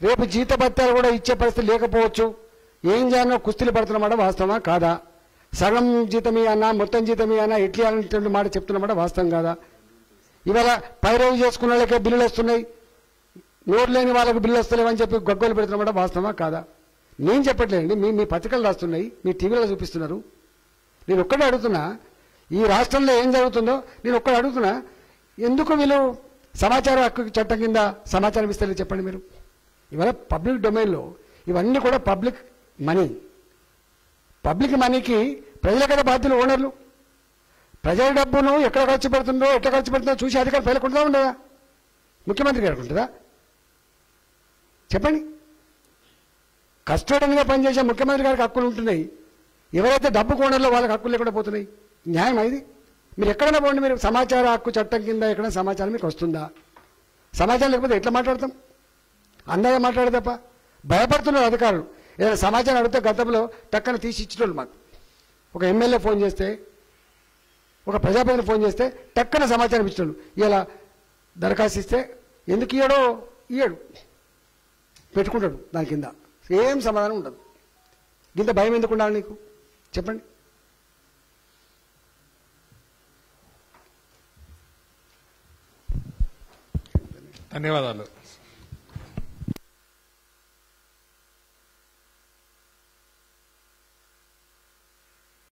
రేపు జీతభత్యాలు కూడా ఇచ్చే పరిస్థితి లేకపోవచ్చు, ఏం చేయాలో కుస్తీలు పడుతున్నమాట వాస్తవమా కాదా? సగం జీతం ఇవ్వనా, మొత్తం జీతం ఇవ్వనా, ఎట్లా అనేటువంటి మాట చెప్తున్నమాట వాస్తవం కాదా? ఇవాళ పైరవి చేసుకున్న వాళ్ళకే బిల్లులు వస్తున్నాయి, నోరు లేని వాళ్ళకి బిల్లు వస్తలేవని చెప్పి గగ్గోలు పెడుతున్నమాట వాస్తవమా కాదా? నేను చెప్పట్లేదండి, మీ పత్రికలు రాస్తున్నాయి, మీ టీవీలో చూపిస్తున్నారు. నేను ఒక్కడే అడుగుతున్నా, ఈ రాష్ట్రంలో ఏం జరుగుతుందో నేను ఒక్కడే అడుగుతున్నా, ఎందుకు వీళ్ళు సమాచార హక్కు చట్టం కింద సమాచారం ఇస్తారు చెప్పండి మీరు. ఇవాళ పబ్లిక్ డొమైన్లో ఇవన్నీ కూడా పబ్లిక్ మనీకి ప్రజల కదా బాధ్యులు, ఓనర్లు. ప్రజల డబ్బును ఎక్కడ ఖర్చు పెడుతుందో, ఎట్లా ఖర్చు పెడుతుందో చూసి అధికారం పేలకుండా ఉండదా? ముఖ్యమంత్రి గారికి ఉంటుందా చెప్పండి? కస్టోడియన్గా పనిచేసే ముఖ్యమంత్రి గారికి హక్కులు ఉంటున్నాయి, ఎవరైతే డబ్బు కోనర్లో వాళ్ళకి హక్కులు లేకుండా పోతున్నాయి. న్యాయం ఇది? మీరు ఎక్కడైనా పోండి, మీరు సమాచార హక్కు చట్టం కింద ఎక్కడైనా సమాచారం మీకు వస్తుందా? సమాచారం లేకపోతే ఎట్లా మాట్లాడతాం? అందాగా మాట్లాడే తప్ప భయపడుతున్నారు అధికారులు. ఏదైనా సమాచారం అడిగితే గతంలో టక్కన తీసి ఇచ్చేటోళ్ళు. మాకు ఒక ఎమ్మెల్యే ఫోన్ చేస్తే, ఒక ప్రజాప్రతినిధి ఫోన్ చేస్తే టక్కన సమాచారం ఇచ్చేటోళ్ళు. ఇలా దరఖాస్తు ఇస్తే ఎందుకు ఇయ్యడు, పెట్టుకుంటాడు దాని కింద, ఏం సమాధానం ఉండదు. ఇంత భయం ఎందుకు ఉండాలి నీకు చెప్పండి? ధన్యవాదాలు.